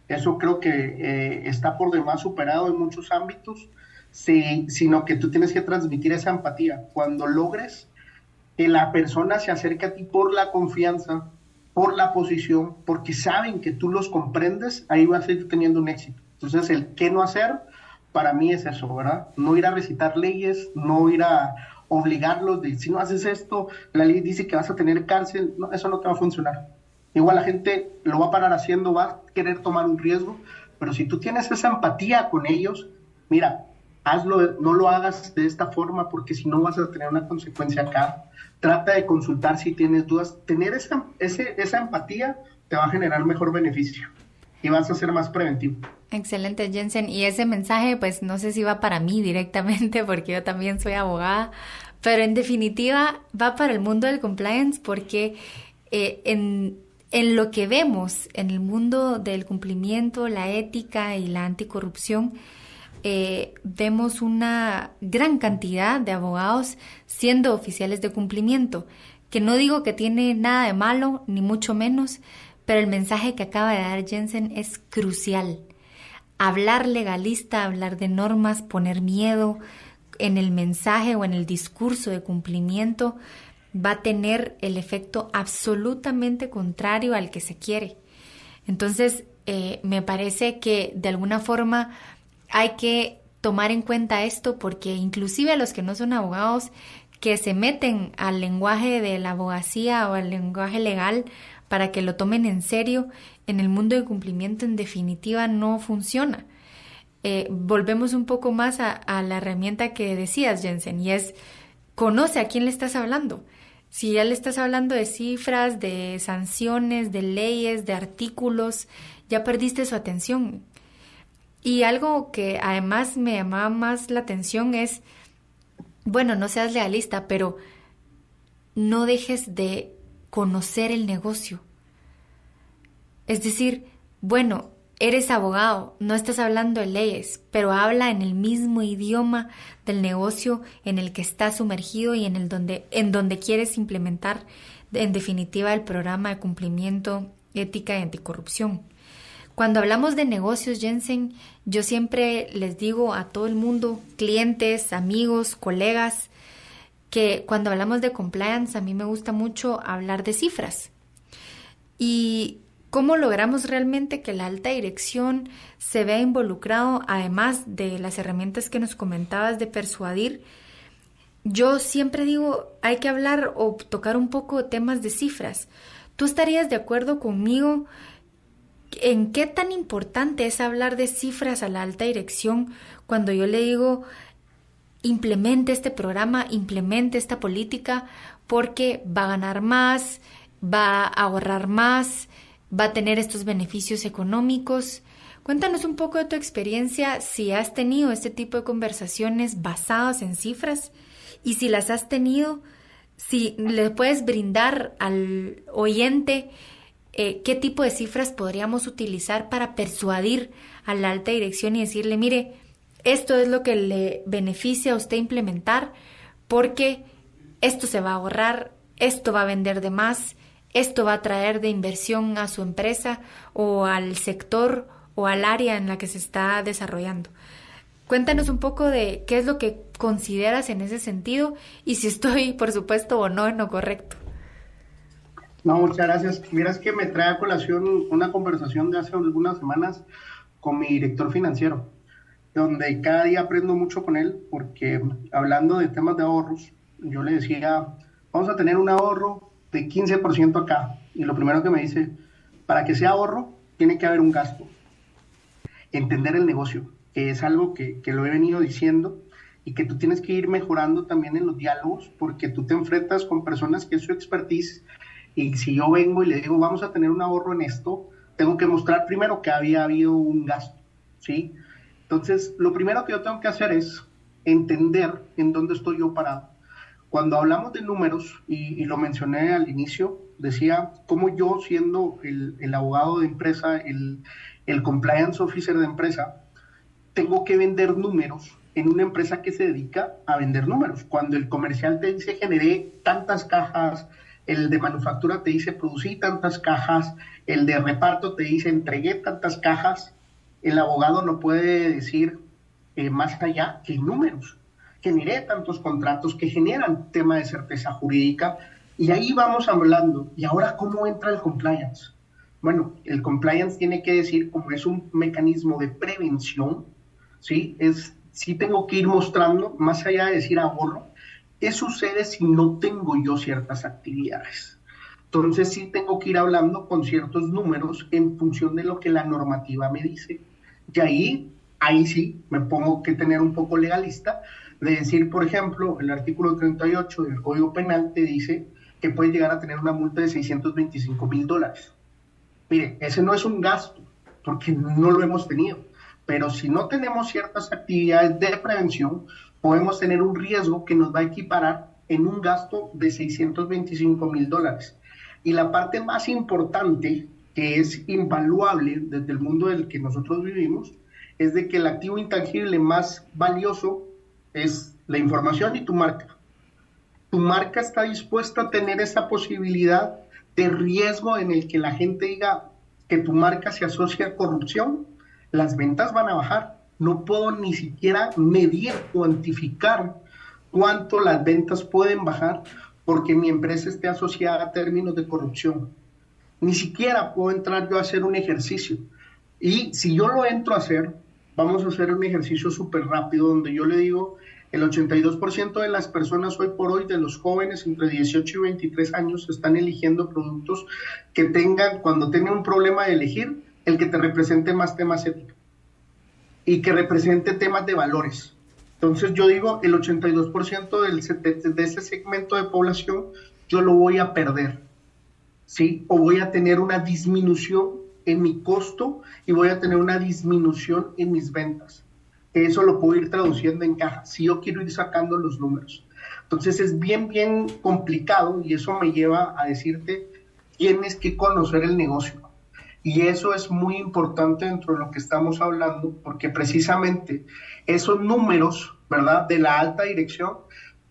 Eso creo que está por demás superado en muchos ámbitos, sino que tú tienes que transmitir esa empatía. Cuando logres que la persona se acerque a ti por la confianza, por la posición, porque saben que tú los comprendes, ahí vas a ir teniendo un éxito. Entonces, el qué no hacer, para mí es eso, ¿verdad? No ir a recitar leyes, no ir a obligarlos de, si no haces esto, la ley dice que vas a tener cárcel. No, eso no te va a funcionar. Igual la gente lo va a parar haciendo, va a querer tomar un riesgo, pero si tú tienes esa empatía con ellos, mira, hazlo, no lo hagas de esta forma, porque si no vas a tener una consecuencia acá. Trata de consultar si tienes dudas. Tener esa empatía te va a generar mejor beneficio y vas a ser más preventivo. Excelente, Jensen. Y ese mensaje, pues no sé si va para mí directamente, porque yo también soy abogada, pero en definitiva va para el mundo del compliance, porque en lo que vemos en el mundo del cumplimiento, la ética y la anticorrupción, vemos una gran cantidad de abogados siendo oficiales de cumplimiento, que no digo que tiene nada de malo, ni mucho menos, pero el mensaje que acaba de dar Jensen es crucial. Hablar legalista, hablar de normas, poner miedo en el mensaje o en el discurso de cumplimiento va a tener el efecto absolutamente contrario al que se quiere. Entonces, me parece que de alguna forma hay que tomar en cuenta esto, porque inclusive a los que no son abogados, que se meten al lenguaje de la abogacía o al lenguaje legal para que lo tomen en serio, en el mundo de cumplimiento en definitiva no funciona. Volvemos un poco más a la herramienta que decías, Jensen, y es: conoce a quién le estás hablando. Si ya le estás hablando de cifras, de sanciones, de leyes, de artículos, ya perdiste su atención. Y algo que además me llamaba más la atención es, bueno, no seas legalista, pero no dejes de conocer el negocio. Es decir, bueno, eres abogado, no estás hablando de leyes, pero habla en el mismo idioma del negocio en el que estás sumergido y en donde quieres implementar, en definitiva, el programa de cumplimiento, ética y anticorrupción. Cuando hablamos de negocios, Jensen, yo siempre les digo a todo el mundo, clientes, amigos, colegas, que cuando hablamos de compliance, a mí me gusta mucho hablar de cifras. Y ¿cómo logramos realmente que la alta dirección se vea involucrado, además de las herramientas que nos comentabas de persuadir? Yo siempre digo, hay que hablar o tocar un poco temas de cifras. ¿Tú estarías de acuerdo conmigo en qué tan importante es hablar de cifras a la alta dirección cuando yo le digo, implemente este programa, implemente esta política, porque va a ganar más, va a ahorrar más, va a tener estos beneficios económicos? Cuéntanos un poco de tu experiencia, si has tenido este tipo de conversaciones basadas en cifras, y si las has tenido, si le puedes brindar al oyente qué tipo de cifras podríamos utilizar para persuadir a la alta dirección y decirle, mire, esto es lo que le beneficia a usted implementar, porque esto se va a ahorrar, esto va a vender de más, esto va a traer de inversión a su empresa o al sector o al área en la que se está desarrollando. Cuéntanos un poco de qué es lo que consideras en ese sentido y si estoy, por supuesto, o no en lo correcto. No, muchas gracias. Mira, es que me trae a colación una conversación de hace algunas semanas con mi director financiero, donde cada día aprendo mucho con él, porque hablando de temas de ahorros, yo le decía, vamos a tener un ahorro de 15% acá, y lo primero que me dice, para que sea ahorro, tiene que haber un gasto. Entender el negocio, que es algo que lo he venido diciendo, y que tú tienes que ir mejorando también en los diálogos, porque tú te enfrentas con personas que es su expertise, y si yo vengo y le digo, vamos a tener un ahorro en esto, tengo que mostrar primero que había habido un gasto, ¿sí? Entonces, lo primero que yo tengo que hacer es entender en dónde estoy yo parado. Cuando hablamos de números, y lo mencioné al inicio, decía cómo yo, siendo el abogado de empresa, el compliance officer de empresa, tengo que vender números en una empresa que se dedica a vender números. Cuando el comercial te dice generé tantas cajas, el de manufactura te dice producí tantas cajas, el de reparto te dice entregué tantas cajas, el abogado no puede decir más allá que números. Generé tantos contratos que generan tema de certeza jurídica, y ahí vamos hablando. ¿Y ahora cómo entra el compliance? Bueno, el compliance tiene que decir, como es un mecanismo de prevención, ¿sí? Sí tengo que ir mostrando, más allá de decir ahorro, ¿qué sucede si no tengo yo ciertas actividades? Entonces sí tengo que ir hablando con ciertos números en función de lo que la normativa me dice. Y ahí sí me pongo que tener un poco legalista, de decir, por ejemplo, el artículo 38 del Código Penal te dice que puedes llegar a tener una multa de $625,000. Mire, ese no es un gasto, porque no lo hemos tenido. Pero si no tenemos ciertas actividades de prevención, podemos tener un riesgo que nos va a equiparar en un gasto de $625,000. Y la parte más importante, que es invaluable desde el mundo del que nosotros vivimos, es de que el activo intangible más valioso es la información y tu marca. Tu marca está dispuesta a tener esa posibilidad de riesgo en el que la gente diga que tu marca se asocia a corrupción, las ventas van a bajar. No puedo ni siquiera medir, cuantificar cuánto las ventas pueden bajar porque mi empresa esté asociada a términos de corrupción. Ni siquiera puedo entrar yo a hacer un ejercicio. Y si yo lo entro a hacer, vamos a hacer un ejercicio súper rápido donde yo le digo, el 82% de las personas hoy por hoy, de los jóvenes entre 18 y 23 años, están eligiendo productos que tengan, cuando tengan un problema de elegir, el que te represente más temas éticos y que represente temas de valores. Entonces yo digo, el 82% de ese segmento de población yo lo voy a perder, ¿sí? O voy a tener una disminución en mi costo y voy a tener una disminución en mis ventas. Eso lo puedo ir traduciendo en caja, si yo quiero ir sacando los números. Entonces es bien complicado y eso me lleva a decirte, tienes que conocer el negocio. Y eso es muy importante dentro de lo que estamos hablando, porque precisamente esos números, ¿verdad?, de la alta dirección,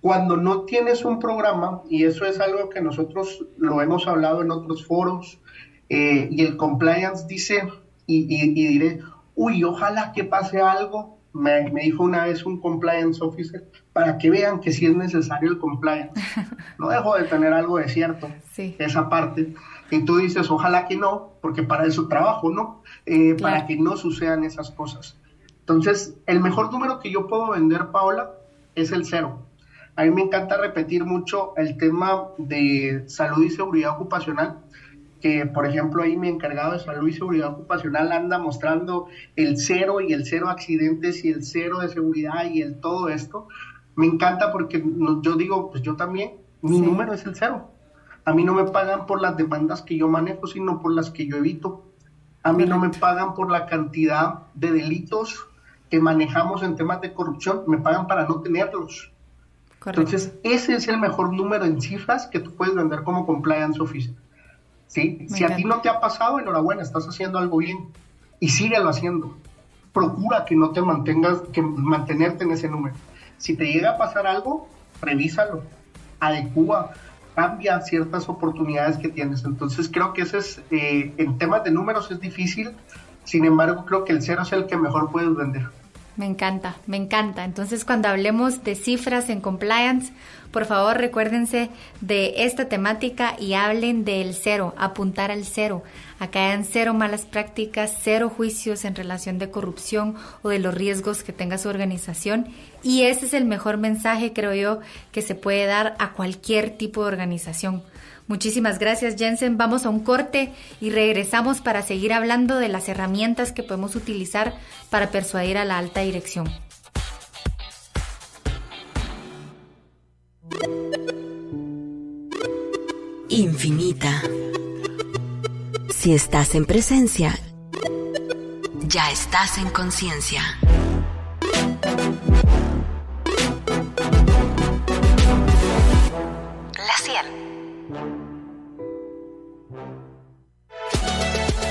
cuando no tienes un programa, y eso es algo que nosotros lo hemos hablado en otros foros, y el compliance dice, y diré, uy, ojalá que pase algo, me dijo una vez un compliance officer, para que vean que sí es necesario el compliance. No dejo de tener algo de cierto, sí, esa parte. Y tú dices, ojalá que no, porque para eso trabajo, ¿no? Claro. Para que no sucedan esas cosas. Entonces, el mejor número que yo puedo vender, Paola, es el 0. A mí me encanta repetir mucho el tema de salud y seguridad ocupacional, que, por ejemplo, ahí mi encargado de salud y seguridad ocupacional anda mostrando el 0 y el 0 accidentes y el 0 de seguridad y el todo esto. Me encanta porque yo digo, pues yo también, mi número es el 0. A mí no me pagan por las demandas que yo manejo, sino por las que yo evito. A mí no me pagan por la cantidad de delitos que manejamos en temas de corrupción, me pagan para no tenerlos. Correcto. Entonces, ese es el mejor número en cifras que tú puedes vender como compliance officer. ¿Sí? Si a ti no te ha pasado, enhorabuena, estás haciendo algo bien. Y síguelo haciendo. Procura que no te mantenerte en ese número. Si te llega a pasar algo, revísalo, adecúa, cambia ciertas oportunidades que tienes. Entonces creo que ese es, en temas de números es difícil, sin embargo creo que el 0 es el que mejor puedes vender. Me encanta, me encanta. Entonces cuando hablemos de cifras en compliance, por favor recuérdense de esta temática y hablen del 0, apuntar al 0. Acá hayan 0 malas prácticas, 0 juicios en relación de corrupción o de los riesgos que tenga su organización. Y ese es el mejor mensaje, creo yo, que se puede dar a cualquier tipo de organización. Muchísimas gracias, Jensen. Vamos a un corte y regresamos para seguir hablando de las herramientas que podemos utilizar para persuadir a la alta dirección. Infinita. Si estás en presencia, ya estás en conciencia.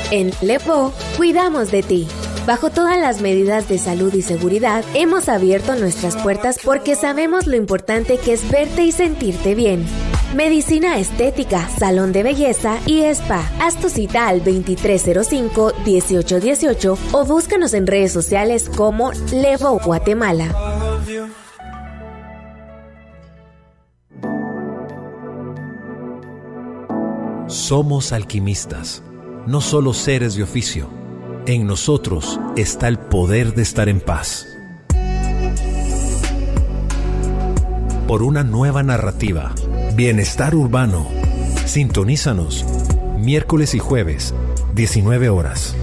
En Lepo, cuidamos de ti. Bajo todas las medidas de salud y seguridad, hemos abierto nuestras puertas porque sabemos lo importante que es verte y sentirte bien. Medicina estética, salón de belleza y spa. Haz tu cita al 2305-1818 o búscanos en redes sociales como Levo Guatemala. Somos alquimistas, no solo seres de oficio. En nosotros está el poder de estar en paz. Por una nueva narrativa, Bienestar Urbano. Sintonízanos, miércoles y jueves, 19 horas.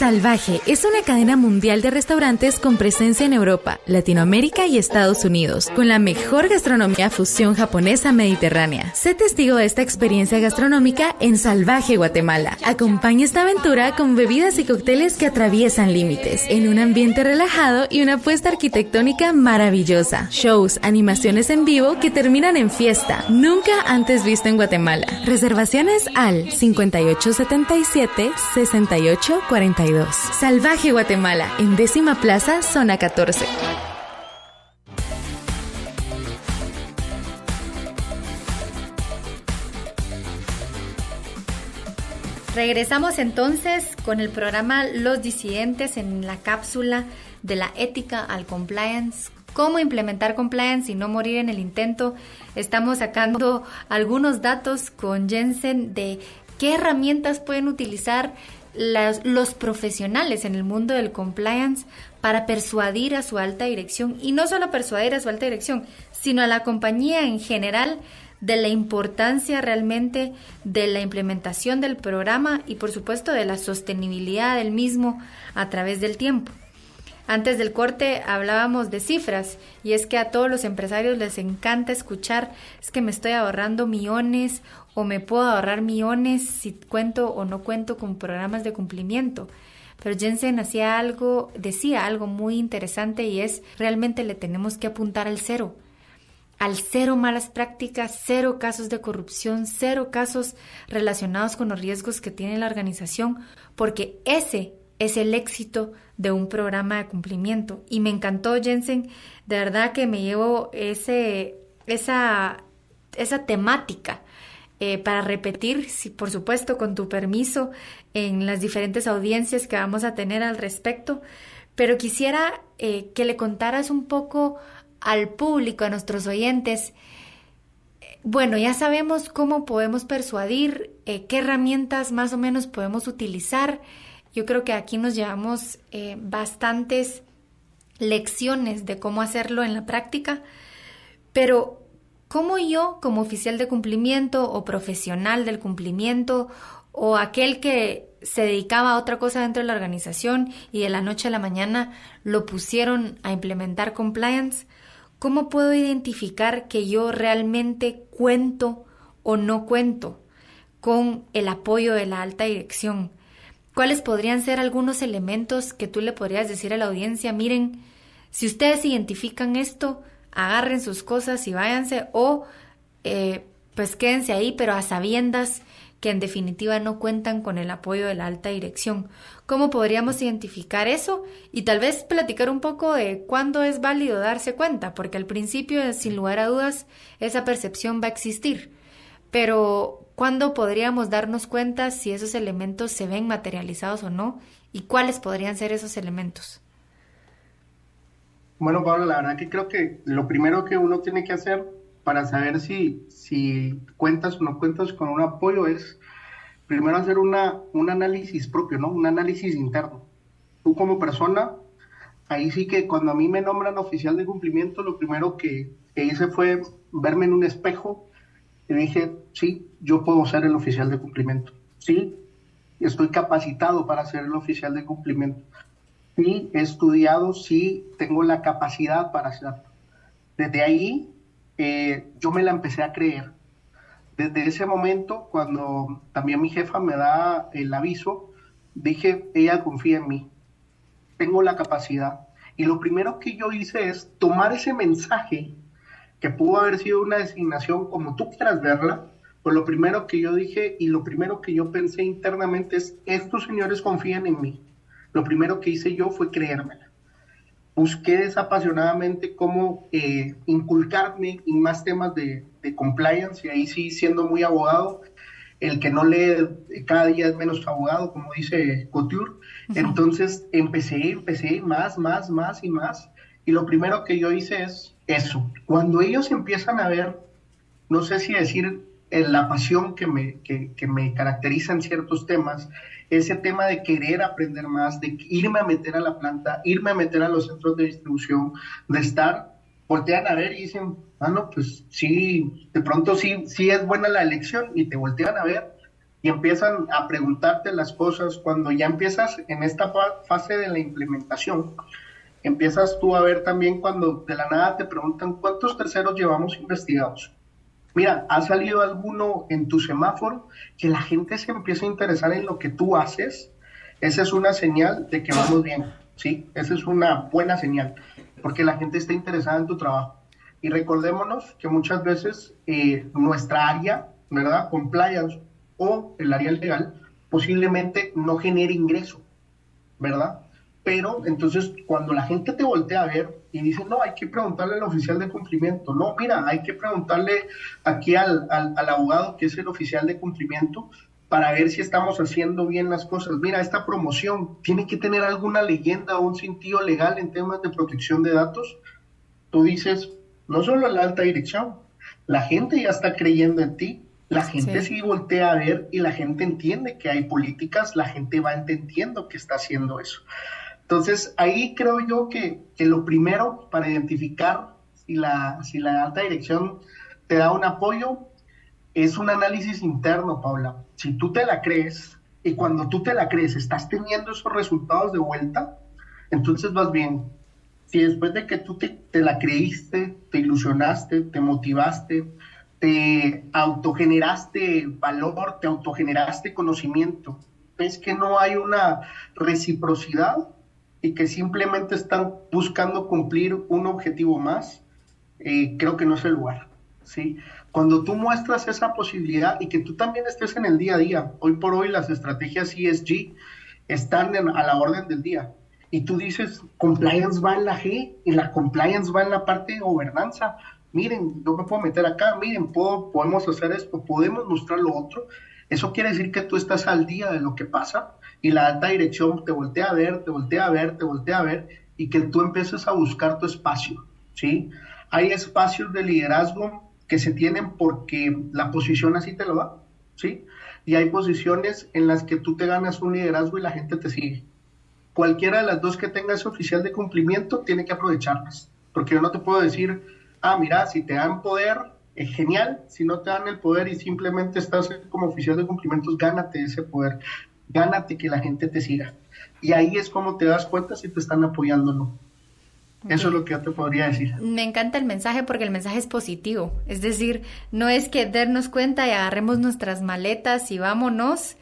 Salvaje es una cadena mundial de restaurantes con presencia en Europa, Latinoamérica y Estados Unidos, con la mejor gastronomía fusión japonesa mediterránea. Sé testigo de esta experiencia gastronómica en Salvaje, Guatemala. Acompaña esta aventura con bebidas y cócteles que atraviesan límites, en un ambiente relajado y una apuesta arquitectónica maravillosa. Shows, animaciones en vivo que terminan en fiesta, nunca antes visto en Guatemala. Reservaciones al 5877-6842. Salvaje Guatemala, en 10ª Plaza, Zona 14. Regresamos entonces con el programa Los Disidentes en la cápsula de la ética al compliance. Cómo implementar compliance y no morir en el intento. Estamos sacando algunos datos con Jensen de qué herramientas pueden utilizar los profesionales en el mundo del compliance para persuadir a su alta dirección, y no solo persuadir a su alta dirección, sino a la compañía en general de la importancia realmente de la implementación del programa y por supuesto de la sostenibilidad del mismo a través del tiempo. Antes del corte hablábamos de cifras, y es que a todos los empresarios les encanta escuchar, es que me estoy ahorrando millones o me puedo ahorrar millones si cuento o no cuento con programas de cumplimiento. Pero Jensen decía algo muy interesante, y es realmente le tenemos que apuntar al cero malas prácticas, 0 casos de corrupción, 0 casos relacionados con los riesgos que tiene la organización, porque ese es el éxito de un programa de cumplimiento. Y me encantó, Jensen, de verdad que me llevo esa temática para repetir, si, por supuesto, con tu permiso, en las diferentes audiencias que vamos a tener al respecto. Pero quisiera que le contaras un poco al público, a nuestros oyentes. Bueno, ya sabemos cómo podemos persuadir, qué herramientas más o menos podemos utilizar. Yo creo que aquí nos llevamos bastantes lecciones de cómo hacerlo en la práctica, pero ¿cómo yo, como oficial de cumplimiento o profesional del cumplimiento o aquel que se dedicaba a otra cosa dentro de la organización y de la noche a la mañana lo pusieron a implementar compliance, cómo puedo identificar que yo realmente cuento o no cuento con el apoyo de la alta dirección? ¿Cuáles podrían ser algunos elementos que tú le podrías decir a la audiencia? Miren, si ustedes identifican esto, agarren sus cosas y váyanse, o pues quédense ahí, pero a sabiendas que en definitiva no cuentan con el apoyo de la alta dirección. ¿Cómo podríamos identificar eso? Y tal vez platicar un poco de cuándo es válido darse cuenta, porque al principio, sin lugar a dudas, esa percepción va a existir. Pero ¿cuándo podríamos darnos cuenta si esos elementos se ven materializados o no? ¿Y cuáles podrían ser esos elementos? Bueno, Pablo, la verdad que creo que lo primero que uno tiene que hacer para saber si cuentas o no cuentas con un apoyo es primero hacer un análisis propio, ¿no? Un análisis interno. Tú como persona, ahí sí que cuando a mí me nombran oficial de cumplimiento, lo primero que hice fue verme en un espejo y dije, sí, yo puedo ser el oficial de cumplimiento. Sí, estoy capacitado para ser el oficial de cumplimiento. Sí, he estudiado, sí, tengo la capacidad para hacerlo. Desde ahí, yo me la empecé a creer. Desde ese momento, cuando también mi jefa me da el aviso, dije, ella confía en mí, tengo la capacidad. Y lo primero que yo hice es tomar ese mensaje, que pudo haber sido una designación como tú quieras verla, pues lo primero que yo dije y lo primero que yo pensé internamente es, estos señores confían en mí. Lo primero que hice yo fue creérmela. Busqué desapasionadamente cómo inculcarme en más temas de compliance, y ahí sí, siendo muy abogado, el que no lee cada día es menos abogado, como dice Couture. Uh-huh. Entonces empecé más, y lo primero que yo hice es eso. Cuando ellos empiezan a ver, no sé si decir la pasión que me caracteriza en ciertos temas, ese tema de querer aprender más, de irme a meter a la planta, irme a meter a los centros de distribución, de estar, voltean a ver y dicen, no, pues sí, de pronto sí es buena la elección, y te voltean a ver, y empiezan a preguntarte las cosas. Cuando ya empiezas en esta fase de la implementación, empiezas tú a ver también cuando de la nada te preguntan cuántos terceros llevamos investigados. Mira, ¿ha salido alguno en tu semáforo? Que la gente se empiece a interesar en lo que tú haces. Esa es una señal de que vamos bien, ¿sí? Esa es una buena señal, porque la gente está interesada en tu trabajo. Y recordémonos que muchas veces nuestra área, ¿verdad?, compliance o el área legal, posiblemente no genere ingreso, ¿verdad? Pero entonces cuando la gente te voltea a ver y dice, no, hay que preguntarle al oficial de cumplimiento, no, mira, hay que preguntarle aquí al abogado que es el oficial de cumplimiento para ver si estamos haciendo bien las cosas. Mira, esta promoción tiene que tener alguna leyenda o un sentido legal en temas de protección de datos. Tú dices, no solo la alta dirección, la gente ya está creyendo en ti, la gente sí voltea a ver y la gente entiende que hay políticas, la gente va entendiendo que está haciendo eso. Entonces, ahí creo yo que lo primero para identificar si la alta dirección te da un apoyo es un análisis interno, Paula. Si tú te la crees y cuando tú te la crees estás teniendo esos resultados de vuelta, entonces vas bien. Si después de que tú te la creíste, te ilusionaste, te motivaste, te autogeneraste valor, te autogeneraste conocimiento, ves que no hay una reciprocidad y que simplemente están buscando cumplir un objetivo más, creo que no es el lugar, ¿sí? Cuando tú muestras esa posibilidad y que tú también estés en el día a día, hoy por hoy las estrategias ESG están a la orden del día, y tú dices, compliance va en la G, y la compliance va en la parte de gobernanza. Miren, yo me puedo meter acá, miren, podemos hacer esto, podemos mostrar lo otro. Eso quiere decir que tú estás al día de lo que pasa y la alta dirección te voltea a ver, te voltea a ver, te voltea a ver y que tú empieces a buscar tu espacio, ¿sí? Hay espacios de liderazgo que se tienen porque la posición así te lo da, ¿sí? Y hay posiciones en las que tú te ganas un liderazgo y la gente te sigue. Cualquiera de las dos que tenga ese oficial de cumplimiento tiene que aprovecharlas, porque yo no te puedo decir, mira, si te dan poder, es genial. Si no te dan el poder y simplemente estás como oficial de cumplimientos, gánate ese poder, gánate que la gente te siga. Y ahí es como te das cuenta si te están apoyando o no. Eso es lo que yo te podría decir. Me encanta el mensaje porque el mensaje es positivo. Es decir, no es que darnos cuenta y agarremos nuestras maletas y vámonos,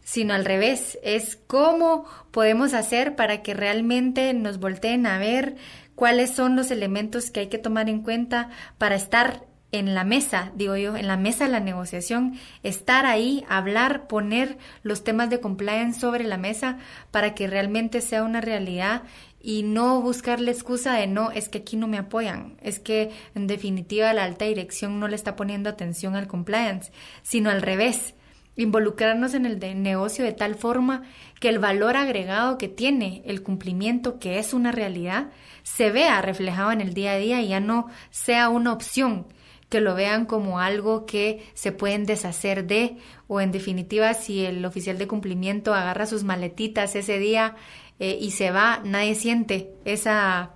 sino al revés. Es cómo podemos hacer para que realmente nos volteen a ver cuáles son los elementos que hay que tomar en cuenta para estar en la mesa, digo yo, en la mesa de la negociación, estar ahí, hablar, poner los temas de compliance sobre la mesa para que realmente sea una realidad y no buscar la excusa de no, es que aquí no me apoyan, es que en definitiva la alta dirección no le está poniendo atención al compliance, sino al revés, involucrarnos en el negocio de tal forma que el valor agregado que tiene el cumplimiento, que es una realidad, se vea reflejado en el día a día y ya no sea una opción, que lo vean como algo que se pueden deshacer de, o en definitiva, si el oficial de cumplimiento agarra sus maletitas ese día y se va, nadie siente esa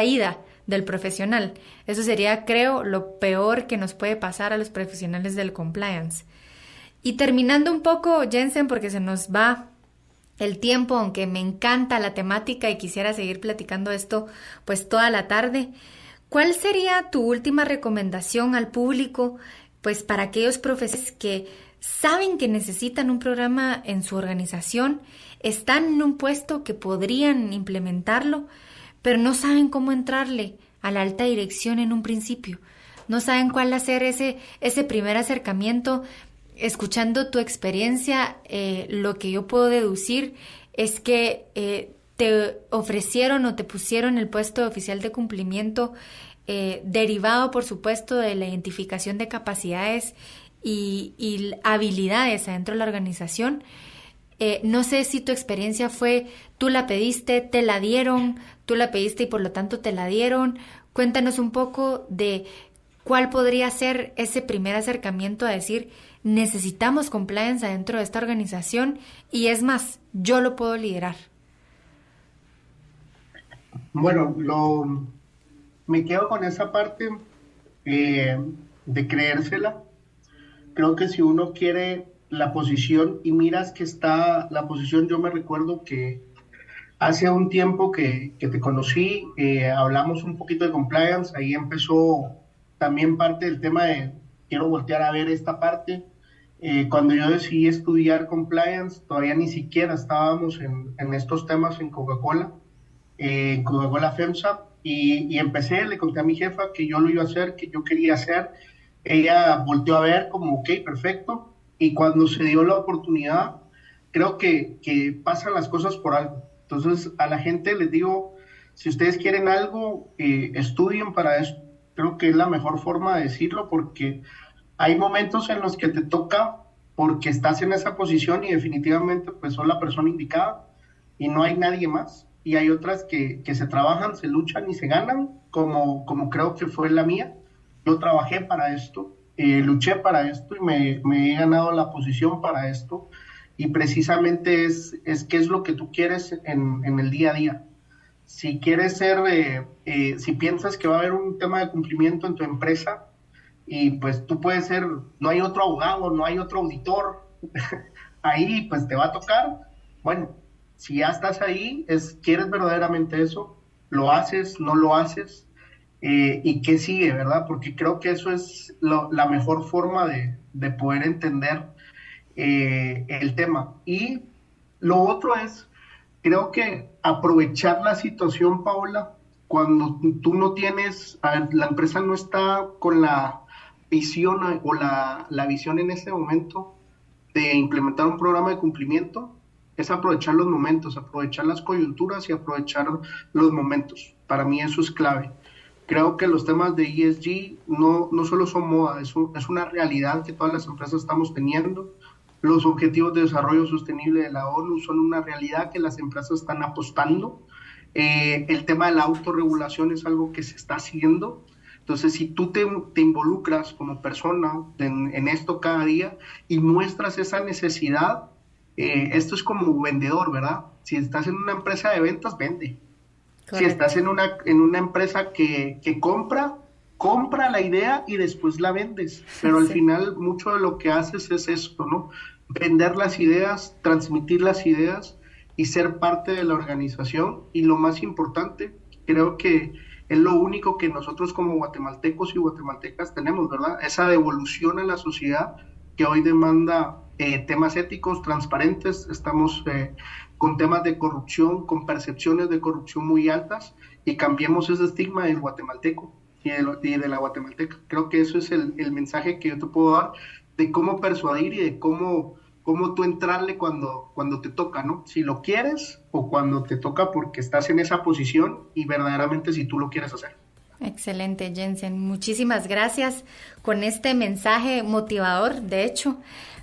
ida del profesional. Eso sería, creo, lo peor que nos puede pasar a los profesionales del compliance. Y terminando un poco, Jensen, porque se nos va el tiempo, aunque me encanta la temática y quisiera seguir platicando esto pues toda la tarde, ¿cuál sería tu última recomendación al público, pues para aquellos profesores que saben que necesitan un programa en su organización, están en un puesto que podrían implementarlo, pero no saben cómo entrarle a la alta dirección en un principio? No saben cuál hacer ese primer acercamiento. Escuchando tu experiencia, lo que yo puedo deducir es que te ofrecieron o te pusieron el puesto de oficial de cumplimiento derivado, por supuesto, de la identificación de capacidades y habilidades adentro de la organización. No sé si tu experiencia fue, tú la pediste, te la dieron, tú la pediste y por lo tanto te la dieron. Cuéntanos un poco de cuál podría ser ese primer acercamiento a decir, necesitamos compliance adentro de esta organización y es más, yo lo puedo liderar. Bueno, me quedo con esa parte de creérsela. Creo que si uno quiere la posición y miras que está la posición. Yo me recuerdo que hace un tiempo que te conocí, hablamos un poquito de compliance, ahí empezó también parte del tema de quiero voltear a ver esta parte. Cuando yo decidí estudiar compliance, todavía ni siquiera estábamos en estos temas en Coca-Cola FEMSA, y empecé, le conté a mi jefa que yo lo iba a hacer, que yo quería hacer. Ella volteó a ver como, ok, perfecto, y cuando se dio la oportunidad, creo que pasan las cosas por algo. Entonces, a la gente les digo, si ustedes quieren algo, estudien para eso. Creo que es la mejor forma de decirlo, porque hay momentos en los que te toca porque estás en esa posición y definitivamente pues sos la persona indicada y no hay nadie más. Y hay otras que se trabajan, se luchan y se ganan, como creo que fue la mía. Yo trabajé para esto, luché para esto y me he ganado la posición para esto. Y precisamente es qué es lo que tú quieres en el día a día. Si quieres ser, si piensas que va a haber un tema de cumplimiento en tu empresa, y pues tú puedes ser, no hay otro abogado, no hay otro auditor, ahí pues te va a tocar. Bueno, si ya estás ahí, ¿quieres verdaderamente eso? ¿Lo haces? ¿No lo haces? ¿Y qué sigue, verdad? Porque creo que eso es la mejor forma de poder entender el tema. Y lo otro es, creo que aprovechar la situación, Paola, cuando tú no tienes, la empresa no está con la visión o la visión en este momento de implementar un programa de cumplimiento, es aprovechar los momentos, aprovechar las coyunturas y aprovechar los momentos. Para mí eso es clave. Creo que los temas de ESG no solo son moda, es una realidad que todas las empresas estamos teniendo. Los objetivos de desarrollo sostenible de la ONU son una realidad que las empresas están apostando. El tema de la autorregulación es algo que se está haciendo. Entonces, si tú te involucras como persona en esto cada día y muestras esa necesidad, esto es como vendedor, ¿verdad? Si estás en una empresa de ventas, vende. Correcto. Si estás en una empresa que compra la idea y después la vendes. Pero al final mucho de lo que haces es esto, ¿no? Vender las ideas, transmitir las ideas y ser parte de la organización. Y lo más importante, creo que es lo único que nosotros como guatemaltecos y guatemaltecas tenemos, ¿verdad? Esa devolución a la sociedad que hoy demanda temas éticos, transparentes. Estamos con temas de corrupción, con percepciones de corrupción muy altas, y cambiemos ese estigma del guatemalteco y de la guatemalteca. Creo que eso es el mensaje que yo te puedo dar de cómo persuadir y de cómo tú entrarle cuando te toca, ¿no? Si lo quieres o cuando te toca porque estás en esa posición y verdaderamente si tú lo quieres hacer. Excelente, Jensen. Muchísimas gracias con este mensaje motivador. De hecho,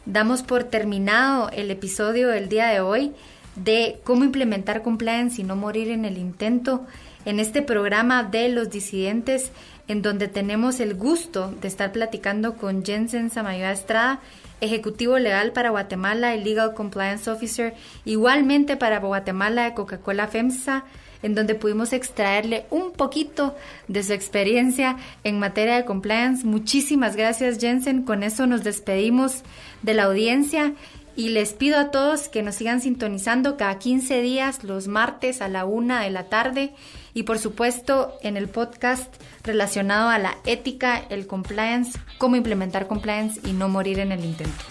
damos por terminado el episodio del día de hoy de cómo implementar compliance y no morir en el intento en este programa de Los Disidentes, en donde tenemos el gusto de estar platicando con Jensen Samayoa Estrada, Ejecutivo Legal para Guatemala y Legal Compliance Officer, igualmente para Guatemala de Coca-Cola FEMSA, en donde pudimos extraerle un poquito de su experiencia en materia de compliance. Muchísimas gracias, Jensen. Con eso nos despedimos de la audiencia y les pido a todos que nos sigan sintonizando cada 15 días, los martes a la 1 de la tarde, y por supuesto en el podcast relacionado a la ética, el compliance, cómo implementar compliance y no morir en el intento.